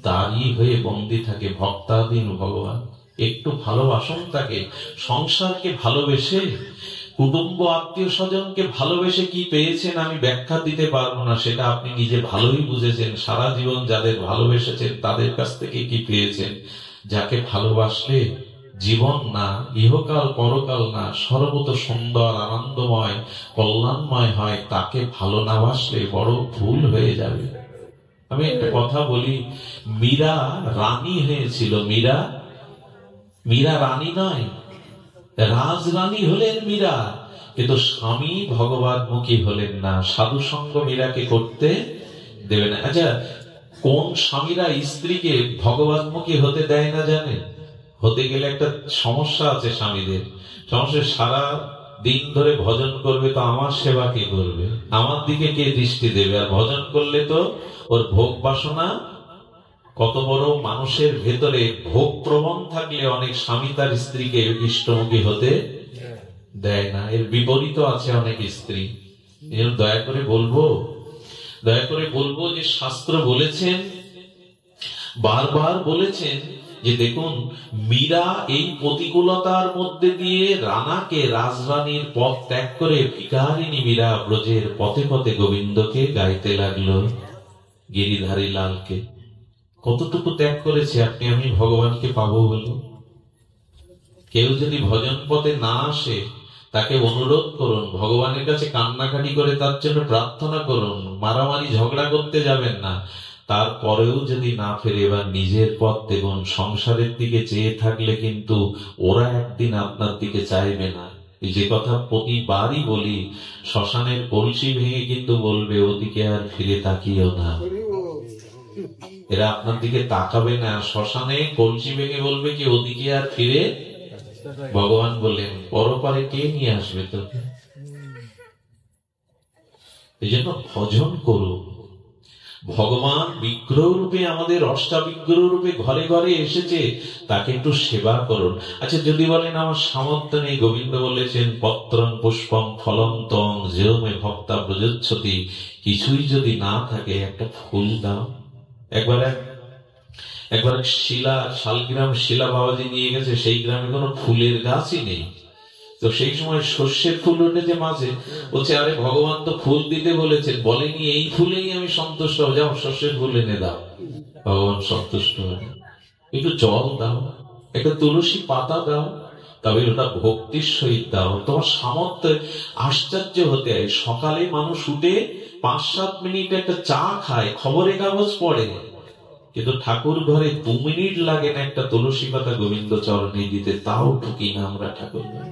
দাঁড়িয়ে হয়ে বন্দী থাকে। ভক্তাধীন ভগবান, একটু ভালোবাসুন তাকে। সংসারকে ভালোবেসে, কুটুম্ব আত্মীয় স্বজনকে ভালোবেসে কি পেয়েছেন আমি ব্যাখ্যা দিতে পারবো না, সেটা আপনি নিজে ভালোই বুঝেছেন। সারা জীবন যাদের ভালোবেসেছেন তাদের কাছ থেকে কি পেয়েছেন। যাকে ভালোবাসলে জীবন না, ইহকাল পরকাল না, সর্বত সুন্দর আনন্দময় কল্যাণময় হয়, তাকে ভালো না বাসলে বড় ভুল হয়ে যাবে। আমি একটা কথা বলি, মীরা রানী হয়েছিল। মীরা রানী নয়, রাজরানী হলেন মীরা, কিন্তু স্বামী ভগবানমুখী হলেন না। সাধু সঙ্গ মীরাকে করতে দেবে না। আচ্ছা, কোন স্বামীরা স্ত্রীকে ভগবানমুখী হতে দেয় না জানেন? হতে গেলে একটা সমস্যা আছে স্বামীদের। সমস্যা, সারা দিন ধরে ভজন করবে তো আমার সেবা কে করবে, আমার দিকে কে দৃষ্টি দেবে? আর ভজন করলে তো ওর ভোগ বাসনা কত বড়। মানুষের ভেতরে ভোগ প্রবণ থাকলে অনেক স্বামী তার স্ত্রীকে ইষ্টমুখী হতে দেয় না। এর বিপরীত আছে অনেক স্ত্রী। দয়া করে বলবো যে শাস্ত্র বলেছেন, বারবার বলেছেন যে দেখুন, মীরা এই প্রতিকূলতার মধ্যে দিয়ে রানাকে, রাজরানীর পথ ত্যাগ করে ভিখারিণী মীরা ব্রজের পথে পথে গোবিন্দকে গাইতে লাগলো, গিরিধারী লালকে। কতটুকু ত্যাগ করেছে আপনি আমি ভগবানকে পাবো বলে। কেউ যদি ভজন পথে না আসে, তাকে অনুরোধ করুন, ভগবানের কাছে কান্নাকাটি করে তার জন্য প্রার্থনা করুন। মারামারি ঝগড়া করতে যাবেন না। তারপরেও যদি না ফেরে, এবার নিজের পথ দেখুন। সংসারের দিকে চেয়ে থাকলে কিন্তু ওরা একদিন আপনার দিকে চাইবে না। যে কথা প্রতিবারই বলি, শ্মশানের কলসি ভেঙে কিন্তু বলবে ওদিকে আর ফিরে তাকিও না। এরা আপনার দিকে তাকাবে না। শ্মশানে কলসি ভেঙে বলবে কি ওদিকে আর ফিরে। ভগবান বললেন পরপারে কে নিয়ে আসবে তোকে? এই জন্য ভজন করুন। ভগবান বিগ্রহ রূপে, আমাদের অষ্টাবিগ্রহ রূপে ঘরে ঘরে এসেছে, তাকে একটু সেবা করুন। আচ্ছা, যদি বলেন আমার সামর্থ্য নেই, গোবিন্দ বলেছেন পত্রং পুষ্পং ফলং তং যেও মে ভক্তা প্রযচ্ছতি, কিছুই যদি না থাকে একটা ফুল দাও। একবার শালগ্রাম শিলা বাবাজি নিয়ে গেছে, সেই গ্রামে কোনো ফুলের গাছই নেই। তো সেই সময় শস্যের ফুল উঠেছে মাঝে, বলছে আরে ভগবান তো ফুল দিতে বলেছেন, বলেনি এই ফুলেই আমি সন্তুষ্ট হয়ে যাও, শস্যের ফুল এনে দাও। ভগবান সন্তুষ্ট হয়ে, একটু জল দাও, একটা তুলসী পাতা দাও, তবে ওটা ভক্তির সহিত দাও। তোমার সামর্থ্য, আশ্চর্য হতে হয়। সকালে মানুষ উঠে 5-7 মিনিট একটা চা খায়, খবরের কাগজ পড়ে, কিন্তু ঠাকুর ঘরে 2 মিনিট লাগে না একটা তুলসী পাতা গোবিন্দ চরণে দিতে, তাও ঢুকি না আমরা ঠাকুর ঘরে।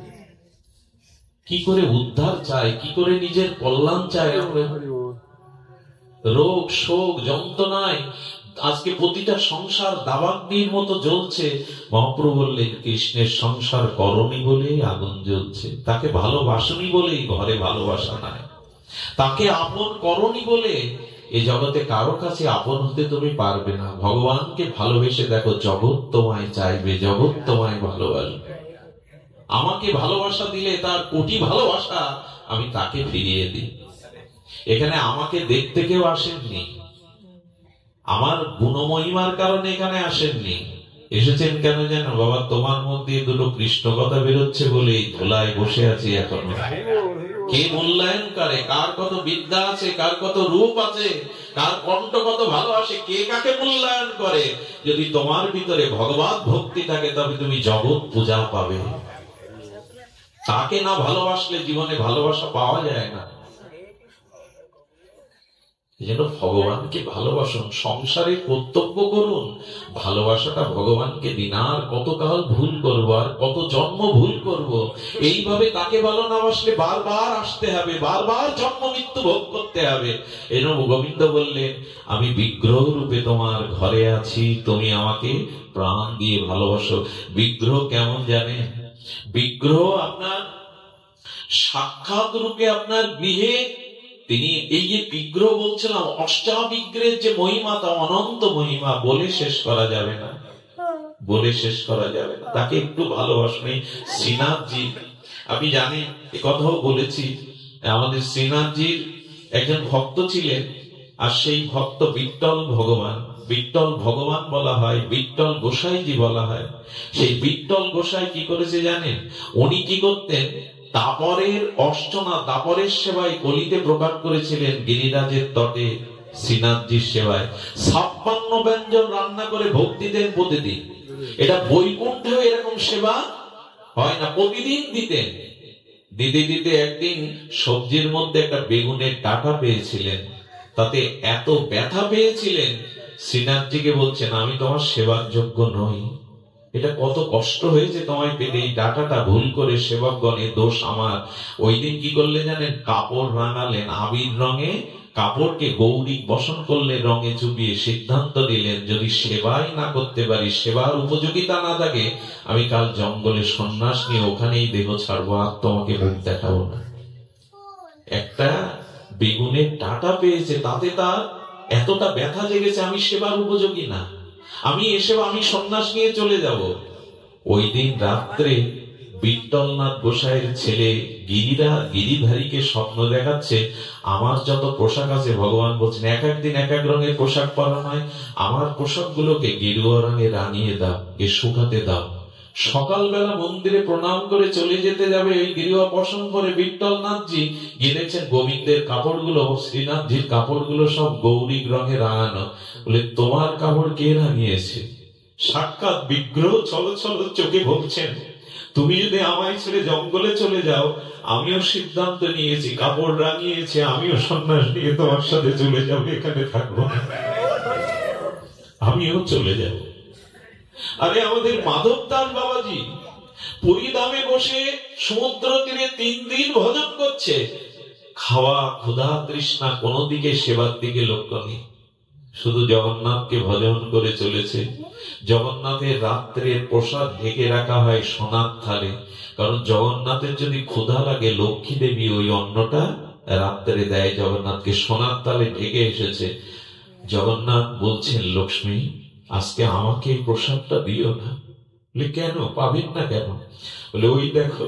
কি করে উদ্ধার চাই, কি করে নিজের কল্যাণ চাই আমরা। রোগ শোক যন্ত্রণায় আজকে প্রতিটা সংসার দাবাগ্নির মতো জ্বলছে। মহাপ্রভু বললেন কৃষ্ণের সংসার করনি বলেই আগুন জ্বলছে, তাকে ভালোবাসনি বলেই ঘরে ভালোবাসা নাই, তাকে আপন করনি বলে এই জগতে কারো কাছে আপন হতে তুমি পারবে না। ভগবানকে ভালোবেসে দেখো, জগৎ তোমায় চাইবে, জগৎ তোমায় ভালোবাসবে। আমাকে ভালোবাসা দিলে তার কোটি ভালোবাসা আমি তাকে ফিরিয়ে দিই। এখানে আমাকে দেখতে কেউ আসেননি, আমার গুণমহিমার কারণে এখানে আসেননি। এসেছেন কেন জানো? বাবা, তোমার মধ্যে দুটো কৃষ্ণ কথা বেরোচ্ছে বলে ধোলায় বসে আছি এখনো। কে মূল্যায়ন করে, কার কত বিদ্যা আছে, কার কত রূপ আছে, কার কণ্ঠ কত ভালোবাসে, কে কাকে মূল্যায়ন করে। যদি তোমার ভিতরে ভগবত ভক্তি থাকে, তবে তুমি জগৎ পূজা পাবে। তাকে না ভালোবাসলে জীবনে ভালোবাসা পাওয়া যায় না। যেন ভগবানকে ভালোবাসুন, সংসারে কর্তব্য করুন, ভালোবাসাটা ভগবানকে দিন। আর কতকাল ভুল করবো, আর কত জন্ম ভুল করব। এইভাবে তাকে ভালো না বাসলে বারবার আসতে হবে, বারবার জন্ম মৃত্যু ভোগ করতে হবে। এরকম গোবিন্দ বললেন, আমি বিগ্রহ রূপে তোমার ঘরে আছি, তুমি আমাকে প্রাণ দিয়ে ভালোবাসো। বিগ্রহ কেমন জানেন? বিগ্রহ আপনার সাক্ষাৎ রূপে আপনার গৃহে তিনি, এই যে বিগ্রহ বলছিলাম, অষ্টাবিগ্রহের যে মহিমা, তা অনন্ত মহিমা, বলে শেষ করা যাবে না, বলে শেষ করা যাবে না। তাকে একটু ভালোবাসুন। শ্রীনাথজি, আপনি জানেন, এ কথাও বলেছি, আমাদের শ্রীনাথজির একজন ভক্ত ছিলেন, আর সেই ভক্ত বিট্টল ভগবান। বিট্টল ভগবান বলা হয়, বিট্টল গোসাইজি বলা হয়। সেই বিট্টল গোসাই কি করেছে জানেন? উনি কি করতেন? দাপরের অর্চনা, দাপরের সেবায় কলিতে প্রকাশ করেছিলেন গিরিরাজের তটে শ্রীনাথজির সেবায়। 56 ব্যঞ্জন রান্না করে ভোগ দিতেন প্রতিদিন। এটা বৈকুণ্ঠেও এরকম সেবা হয় না, প্রতিদিন দিতেন। দিতে দিতে একদিন সবজির মধ্যে একটা বেগুনের ডাঁটা পেয়েছিলেন, তাতে এত ব্যথা পেয়েছিলেন, শ্রীনাথজিকে বলছেন, আমি তোমার সেবার যোগ্য নই, এটা কত কষ্ট হয়েছে তোমায় পেতে, এই ডাটাটা ভুল করে সেবকগণের দোষ আমার। ওই দিন কি করলে জানেন? কাপড় রাঙালেন, আবির রঙে কাপড়কে গৌরিক বসন করলে, রঙে চুবিয়ে সিদ্ধান্ত নিলেন, যদি সেবাই না করতে পারি, সেবার উপযোগিতা না থাকে, আমি কাল জঙ্গলে সন্ন্যাস নিয়ে ওখানেই দেহ ছাড়বো, আর তোমাকে মুখ দেখাবো না। একটা বেগুনের ডাটা পেয়েছে, তাতে তার এতটা ব্যথা জেগেছে, আমি সেবার উপযোগী না, আমি আমি সন্ন্যাস নিয়ে চলে যাব। ওই দিন রাত্রে বিট্টলনাথ গোসাইয়ের ছেলে গিরিধারীকে স্বপ্ন দেখাচ্ছে, আমার যত পোশাক আছে, ভগবান বলছেন এক একদিন এক এক রঙের পোশাক পরানো হয়, আমার পোশাকগুলোকে গেরুয়া রঙে রাঙিয়ে দাও, এ শুকাতে দাও। সকালবেলা মন্দিরে প্রণাম করে চলে যেতে যাবে, ওই গিরিয়া বসন করে বিট্টলনাথজি গিয়েছেন, গোবিন্দের কাপড়গুলো, শ্রীনাথজির কাপড়গুলো সব গৌরিক রঙে রাঙানো। বলে, তোমার কাপড় কে রাঙিয়েছে? সাক্ষাৎ বিগ্রহ চলো চলো চোখে বলছেন, তুমি যদি আমায় ছেড়ে জঙ্গলে চলে যাও, আমিও সিদ্ধান্ত নিয়েছি, কাপড় রাঙিয়েছে, আমিও সন্ন্যাস নিয়ে তোমার সাথে চলে যাবো, এখানে থাকবো না, আমিও চলে যাব। আরে আমাদের মাধবদাস বাবাজি পরিধামে বসে সমুদ্র তীরে 3 দিন ভজন করছে, খাওয়া ক্ষুধা তৃষ্ণা কোনো দিকে সেবার দিকে লক্ষ্য নেই, শুধু জগন্নাথকে ভজন করে চলেছে। জগন্নাথের রাত্রের প্রসাদ ঢেকে রাখা হয় সোনার থালে, কারণ জগন্নাথের যদি ক্ষুধা লাগে, লক্ষ্মী দেবী ওই অন্নটা রাত্রে দেয়, জগন্নাথকে সোনার তালে ঢেকে এসেছে। জগন্নাথ বলছেন, লক্ষ্মী আজকে আমাকে এই প্রসাদটা দিও না। বলে কেন, পাবেন না কেন? বলে ওই দেখো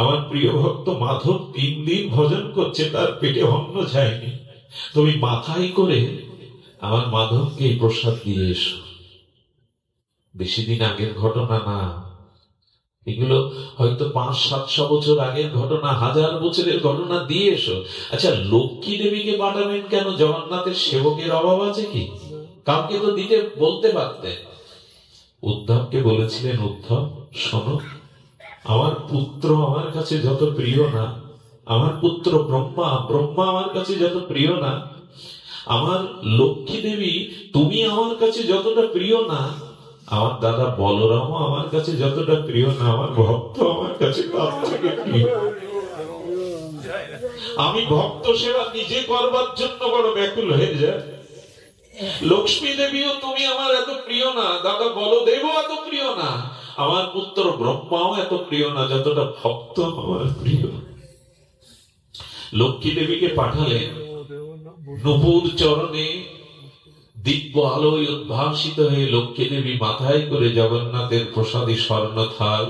আমার প্রিয় ভক্ত মাধব 3 দিন ভজন করছে, তার পেটে অন্ন যায়নি, তুমি মাথায় করে আমার মাধবকে এই প্রসাদ দিয়ে এসো। বেশি দিন আগের ঘটনা না, এগুলো হয়তো 500-700 বছর আগের ঘটনা, 1000 বছরের ঘটনা। দিয়ে এসো। আচ্ছা, লক্ষ্মী দেবীকে পাঠাবেন কেন? জগন্নাথের সেবকের অভাব আছে কি? কাউকে তো দিতে বলতে পারতেন। উদ্ধবকে বলেছিলেন, উদ্ধব শোনো, আমার পুত্র আমার কাছে যত প্রিয় না, আমার পুত্র ব্রহ্মা, ব্রহ্মা আমার কাছে যত প্রিয় না, আমার লক্ষ্মী দেবী তুমি আমার কাছে যতটা প্রিয় না, আমার দাদা বলরামও আমার কাছে যতটা প্রিয় না, আমার ভক্ত আমার কাছে তার থেকে প্রিয়। আমি ভক্ত সেবা নিজে করবার জন্য বড় ব্যাকুল হয়ে যায়। লক্ষ্মী দেবীও তুমি আমার এত প্রিয় না, দাদা বলদেবও এত প্রিয় না, আমার পুত্র ব্রহ্মাও এত প্রিয় না যতটা ভক্ত আমার প্রিয়। লক্ষ্মী দেবীকে পাঠালেন। নূপুর চরণে দিব্য আলোয় উদ্ভাসিত হয়ে লক্ষ্মী দেবী মাথায় করে জগন্নাথের প্রসাদী স্বর্ণ থাল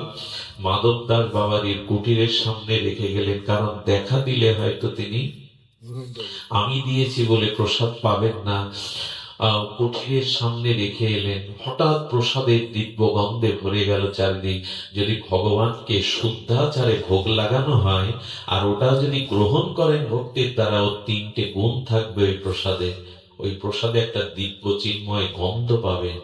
মাধব দাস বাবারির কুটিরের সামনে রেখে গেলেন। কারণ দেখা দিলে হয়তো তিনি আমি দিয়েছি বলে প্রসাদ পাবেন না। কুঠিরের সামনে রেখে এলেন। হঠাৎ প্রসাদের দিব্য গন্ধে ভরে গেল চারিদিক। যদি ভগবানকে শুদ্ধাচারে ভোগ লাগানো হয় আর ওটা যদি গ্রহণ করেন ভক্তির দ্বারা, ও 3টে গুণ থাকবে ওই প্রসাদে। ওই প্রসাদে একটা দিব্য চিন্ময় গন্ধ পাবেন,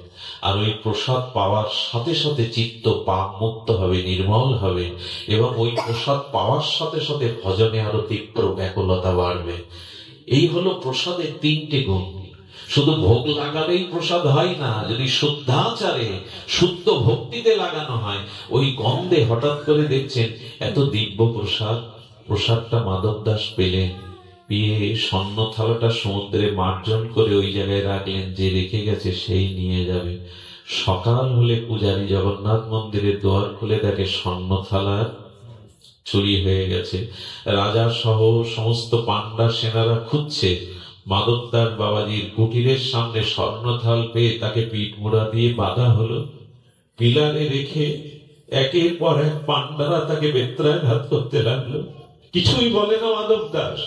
আর ওই প্রসাদ পাওয়ার সাথে সাথে চিত্ত পাপ মুক্ত হবে, নির্মল হবে, এবং ওই প্রসাদ পাওয়ার সাথে সাথে ভজনে আরো তীব্র ব্যাকুলতা বাড়বে। এই হলো প্রসাদের 3টে গুণ। শুধু ভোগ লাগালেই প্রসাদ হয় না, যদি শুদ্ধাচারে শুদ্ধ ভক্তিতে লাগানো হয়, ওই গন্ধে হঠাৎ করে দেখছেন এত দিব্য প্রসাদ। প্রসাদটা মাধব দাস পেলেন, পেয়ে স্বর্ণ থালাটা সমুদ্রে মার্জন করে ওই জায়গায় রাখলেন, যে রেখে গেছে সেই নিয়ে যাবে। সকাল হলে পূজারী জগন্নাথ মন্দিরের দুয়ার খুলে দেখে স্বর্ণ থালা চুরি হয়ে গেছে। রাজা সহ সমস্ত পান্ডা সেনারা খুঁজছে। মাধবদাস বাবাজির কুটিরের সামনে স্বর্ণথাল পেয়ে তাকে পিঠ মোড়া দিয়ে বাঁধা হলো। পিলারে রেখে একের পর এক পান্ডারা তাকে বেত্রাঘাত করতে লাগলো। কিছুই বলে না মাধবদাস,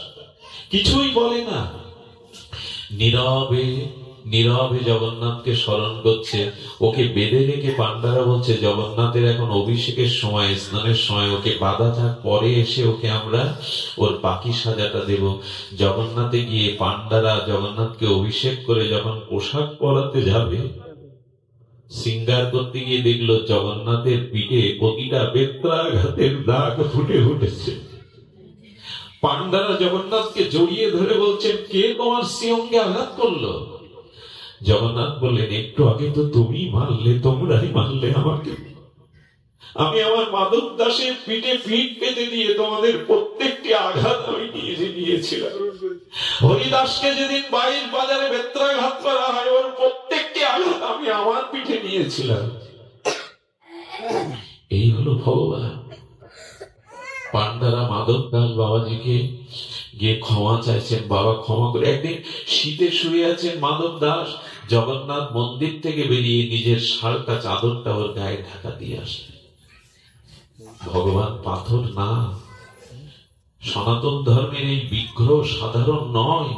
কিছুই বলে না। নীরবে নীরবে জগন্নাথকে স্মরণ করছে। ওকে বেঁধে রেখে পান্ডারা বলছে, জগন্নাথের এখন অভিষেকের সময়, স্নানের সময়, ওকে বাধা থাক, পরে এসে ওকে আমরা ওর বাকি সাজাটা দেব। জগন্নাথে গিয়ে পান্ডারা জগন্নাথকে অভিষেক করে যখন পোশাক পরাতে যাবে, সিঙ্গার করতে গিয়ে দেখলো জগন্নাথের পিঠে প্রতিটা বেত্রাঘাতের দাগ ফুটে উঠেছে। পান্ডারা জগন্নাথকে জড়িয়ে ধরে বলছেন, কে তোমার সিংহে আঘাত করলো? জগন্নাথ বললেন, একটু আগে তো তুমি মারলে, তোমরাই মারলে আমাকে। আমি আমার মাধব দাসের পিঠে পিঠ পেতে দিয়ে তোমাদের প্রত্যেকটি আঘাত আমি নিজে নিয়েছিলাম। হরিদাসকে যেদিন বাইর বাজারে বেত্রাঘাত করা হয়, ওর প্রত্যেকটি আঘাত আমি আমার পিঠে নিয়েছিলাম। এই হলো ভগবান। পান্ডারা মাধব দাস বাবাজিকে গিয়ে ক্ষমা চাইছেন, বাবা ক্ষমা করে। একদিন শীতে শুয়ে আছেন মাধব দাস, জগন্নাথ মন্দির থেকে বেরিয়ে নিজের শালটা চাদরটা ওর গায়ে ঢাকা দিয়ে আসে। ভগবান পাথর না, সনাতন ধর্মের এই বিগ্রহ সাধারণ নয়।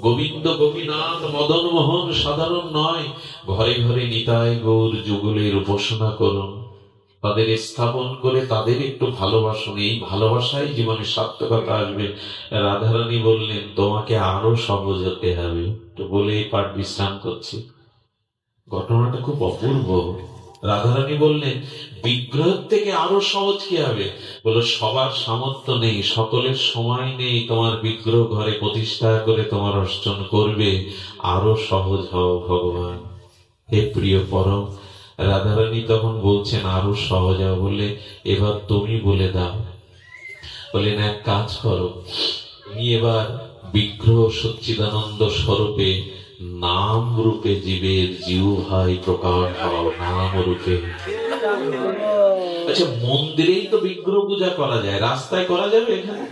গোবিন্দ গোপীনাথ মদন মোহন সাধারণ নয়। ঘরে ঘরে নিতাই গৌর যুগলের উপাসনা করুন, তাদের স্থাপন করে তাদের একটু ভালোবাসুন। এই ভালোবাসাই জীবনে সার্থকতা আসবে। রাধারানী বললেন, তোমাকে আরো সহজ হতে হবে। তো বলে এই পাঠ বিশ্রাম করছি। ঘটনাটা খুব অপূর্ব। রাধারানী বললেন, বিগ্রহ থেকে আরো সহজ কি হবে? বলো, সবার সামর্থ্য নেই, সকলের সময় নেই তোমার বিগ্রহ ঘরে প্রতিষ্ঠা করে তোমার অর্চন করবে। আরো সহজ হও ভগবান। হে প্রিয় পরম। রাধারানী তখন বলছেন, আরো সহজ হও বলে, এবার তুমি বলে দাও। বলেন, এক কাজ করো, তুমি এবার বিগ্রহ সচ্চিদানন্দ স্বরূপে নাম রূপে জীবের জিহ্বায় প্রকাশ হও, নাম রূপে। আচ্ছা, মন্দিরেই তো বিগ্রহ পূজা করা যায়, রাস্তায় করা যাবে? এখানে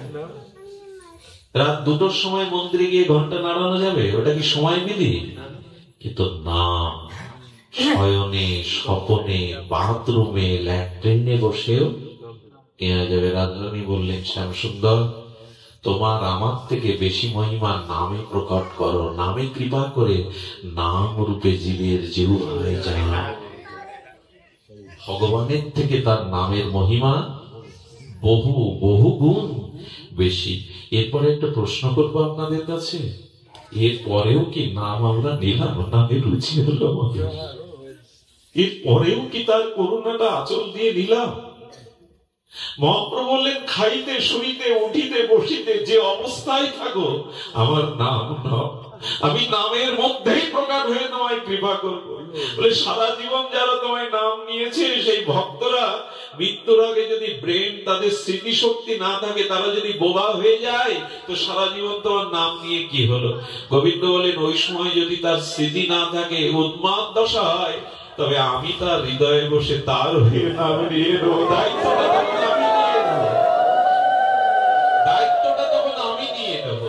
রাত 2টোর সময় মন্দিরে গিয়ে ঘন্টা নাড়ানো যাবে? ওটা কি সময় বিধি? কিন্তু নাম শয়নে, স্বপনে, বাথরুমে, ল্যাট্রিনে বসেও কেনা যাবে। রাজরানী বললেন, শ্যামসুন্দর, তোমার আমার থেকে বেশি মহিমা নামে প্রকট করো, নামে কৃপা করে নাম রূপে জীবের জিহ্বায় যায়। ভগবানের থেকে তার নামের মহিমা বহু বহু গুণ বেশি। এরপরে একটা প্রশ্ন করবো আপনাদের কাছে, এরপরেও কি নাম আমরা নিলাম? নামের রুচি হলো আমাদের? এরপরেও কি তার করুণাটা আঁচল দিয়ে নিলাম? মহাপ্রভু বললেন, খাইতে শুইতে উঠিতে বসিতে যে অবস্থায় থাকো আমার নাম নাও, আমি নামের মধ্যেই প্রকার হয়ে তোমায় কৃপা করবো। বলে, সারা জীবন যারা তোমায় নাম নিয়েছে সেই ভক্তরা মৃত্যুর আগে যদি ব্রেন, তাদের স্মৃতিশক্তি না থাকে, তারা যদি বোবা হয়ে যায়, তো সারা জীবন তোমার নাম নিয়ে কি হলো? গোবিন্দ বলেন, ওই সময় যদি তার স্মৃতি না থাকে, উন্মাদ দশা হয়, তবে আমি তার হৃদয়ে বসে তার হয়ে নাম নিয়ে নেবো। দায়িত্বটা তখন আমি নিয়ে নেব।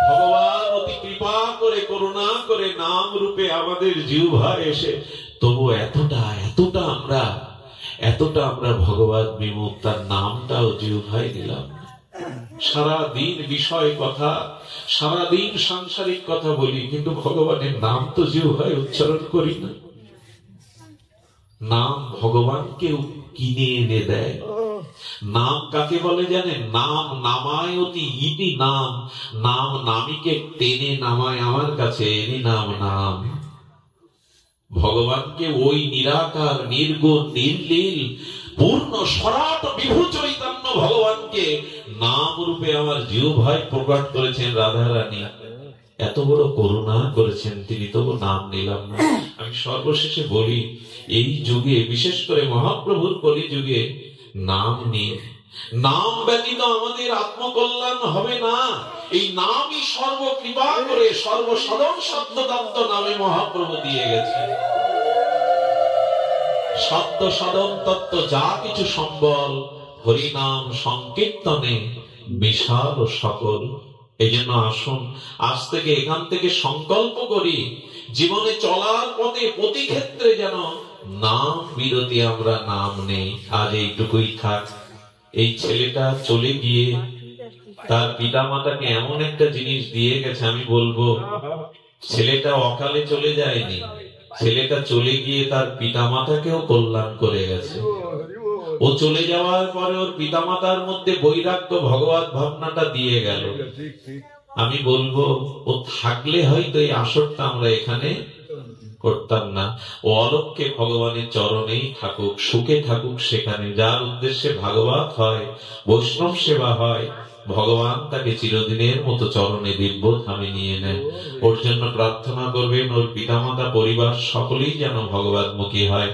ভগবান অতি কৃপা করে, করুণা করে নাম রূপে আমাদের জিহ্বায় এসে, তবু এতটা আমরা ভগবান বিমুখ, তার নামটাও জিহ্বায় দিলাম। সারাদিন বিষয় কথা, সারাদিন সাংসারিক কথা বলি, কিন্তু ভগবানের নাম তো জিহ্বায় উচ্চারণ করি না। নাম ভগবানকে কিনে এনে দেয়। নাম কাকে বলে জানেন? নাম নামায়তি ইতি নাম, নাম নামীকে টেনে নামায় আমার কাছে, এনি নাম নাম। ভগবানকে ওই নিরাকার, নির্গুণ, নির্লীল, পূর্ণ সরাট বিভু চৈতন্য ভগবানকে নাম রূপে আমার জিহ্বায় প্রকাশ করেছেন রাধারানী। এত বড় করুণা করেছেন তিনি, তবু নাম নিলাম না। আমি সর্বশেষে বলি, এই যুগে, বিশেষ করে মহাপ্রভুর কলি যুগে, নাম নিয়ে, নাম ব্যতীত আমাদের আত্মকল্যাণ হবে না। এই নামই সর্বকৃপা করে সর্বসাধন শব্দদত্ত নামে মহাপ্রভু দিয়ে গেছে। শব্দ সাধন তত্ত্ব যা কিছু সম্বল, হরিনাম সংকীর্তনে বিশাল ও সকল। এই জন্য আসুন, আজ থেকে এখান থেকে সংকল্প করি, জীবনে চলার পথে প্রতি ক্ষেত্রে যেন নাম বিরতি আমরা নাম নেই। আজ এইটুকুই থাক। এই ছেলেটা চলে গিয়ে তার পিতা মাতাকে এমন একটা জিনিস দিয়ে গেছে, আমি বলবো, ছেলেটা অকালে চলে যায়নি, ছেলেটা চলে গিয়ে তার পিতা মাতাকেও কল্যাণ করে গেছে। ও চলে যাওয়ার পরে ওর পিতা মাতার মধ্যে বৈরাগ্য, ভগবত ভাবনাটা দিয়ে গেল। আমি বলবো, ও থাকলে হয়তো এই আসরটা আমরা এখানে করতাম না। ও অলক্ষ্যে ভগবানের চরণেই থাকুক, সুখে থাকুক সেখানে। যার উদ্দেশ্যে ভাগবত হয়, বৈষ্ণব সেবা হয়, ভগবান তাকে চিরদিনের মতো চরণে দিব্য ধামে নিয়ে নেন। ওর জন্য প্রার্থনা করবেন, ওর পিতামাতা, পরিবার সকলেই যেন ভগবতমুখী হয়।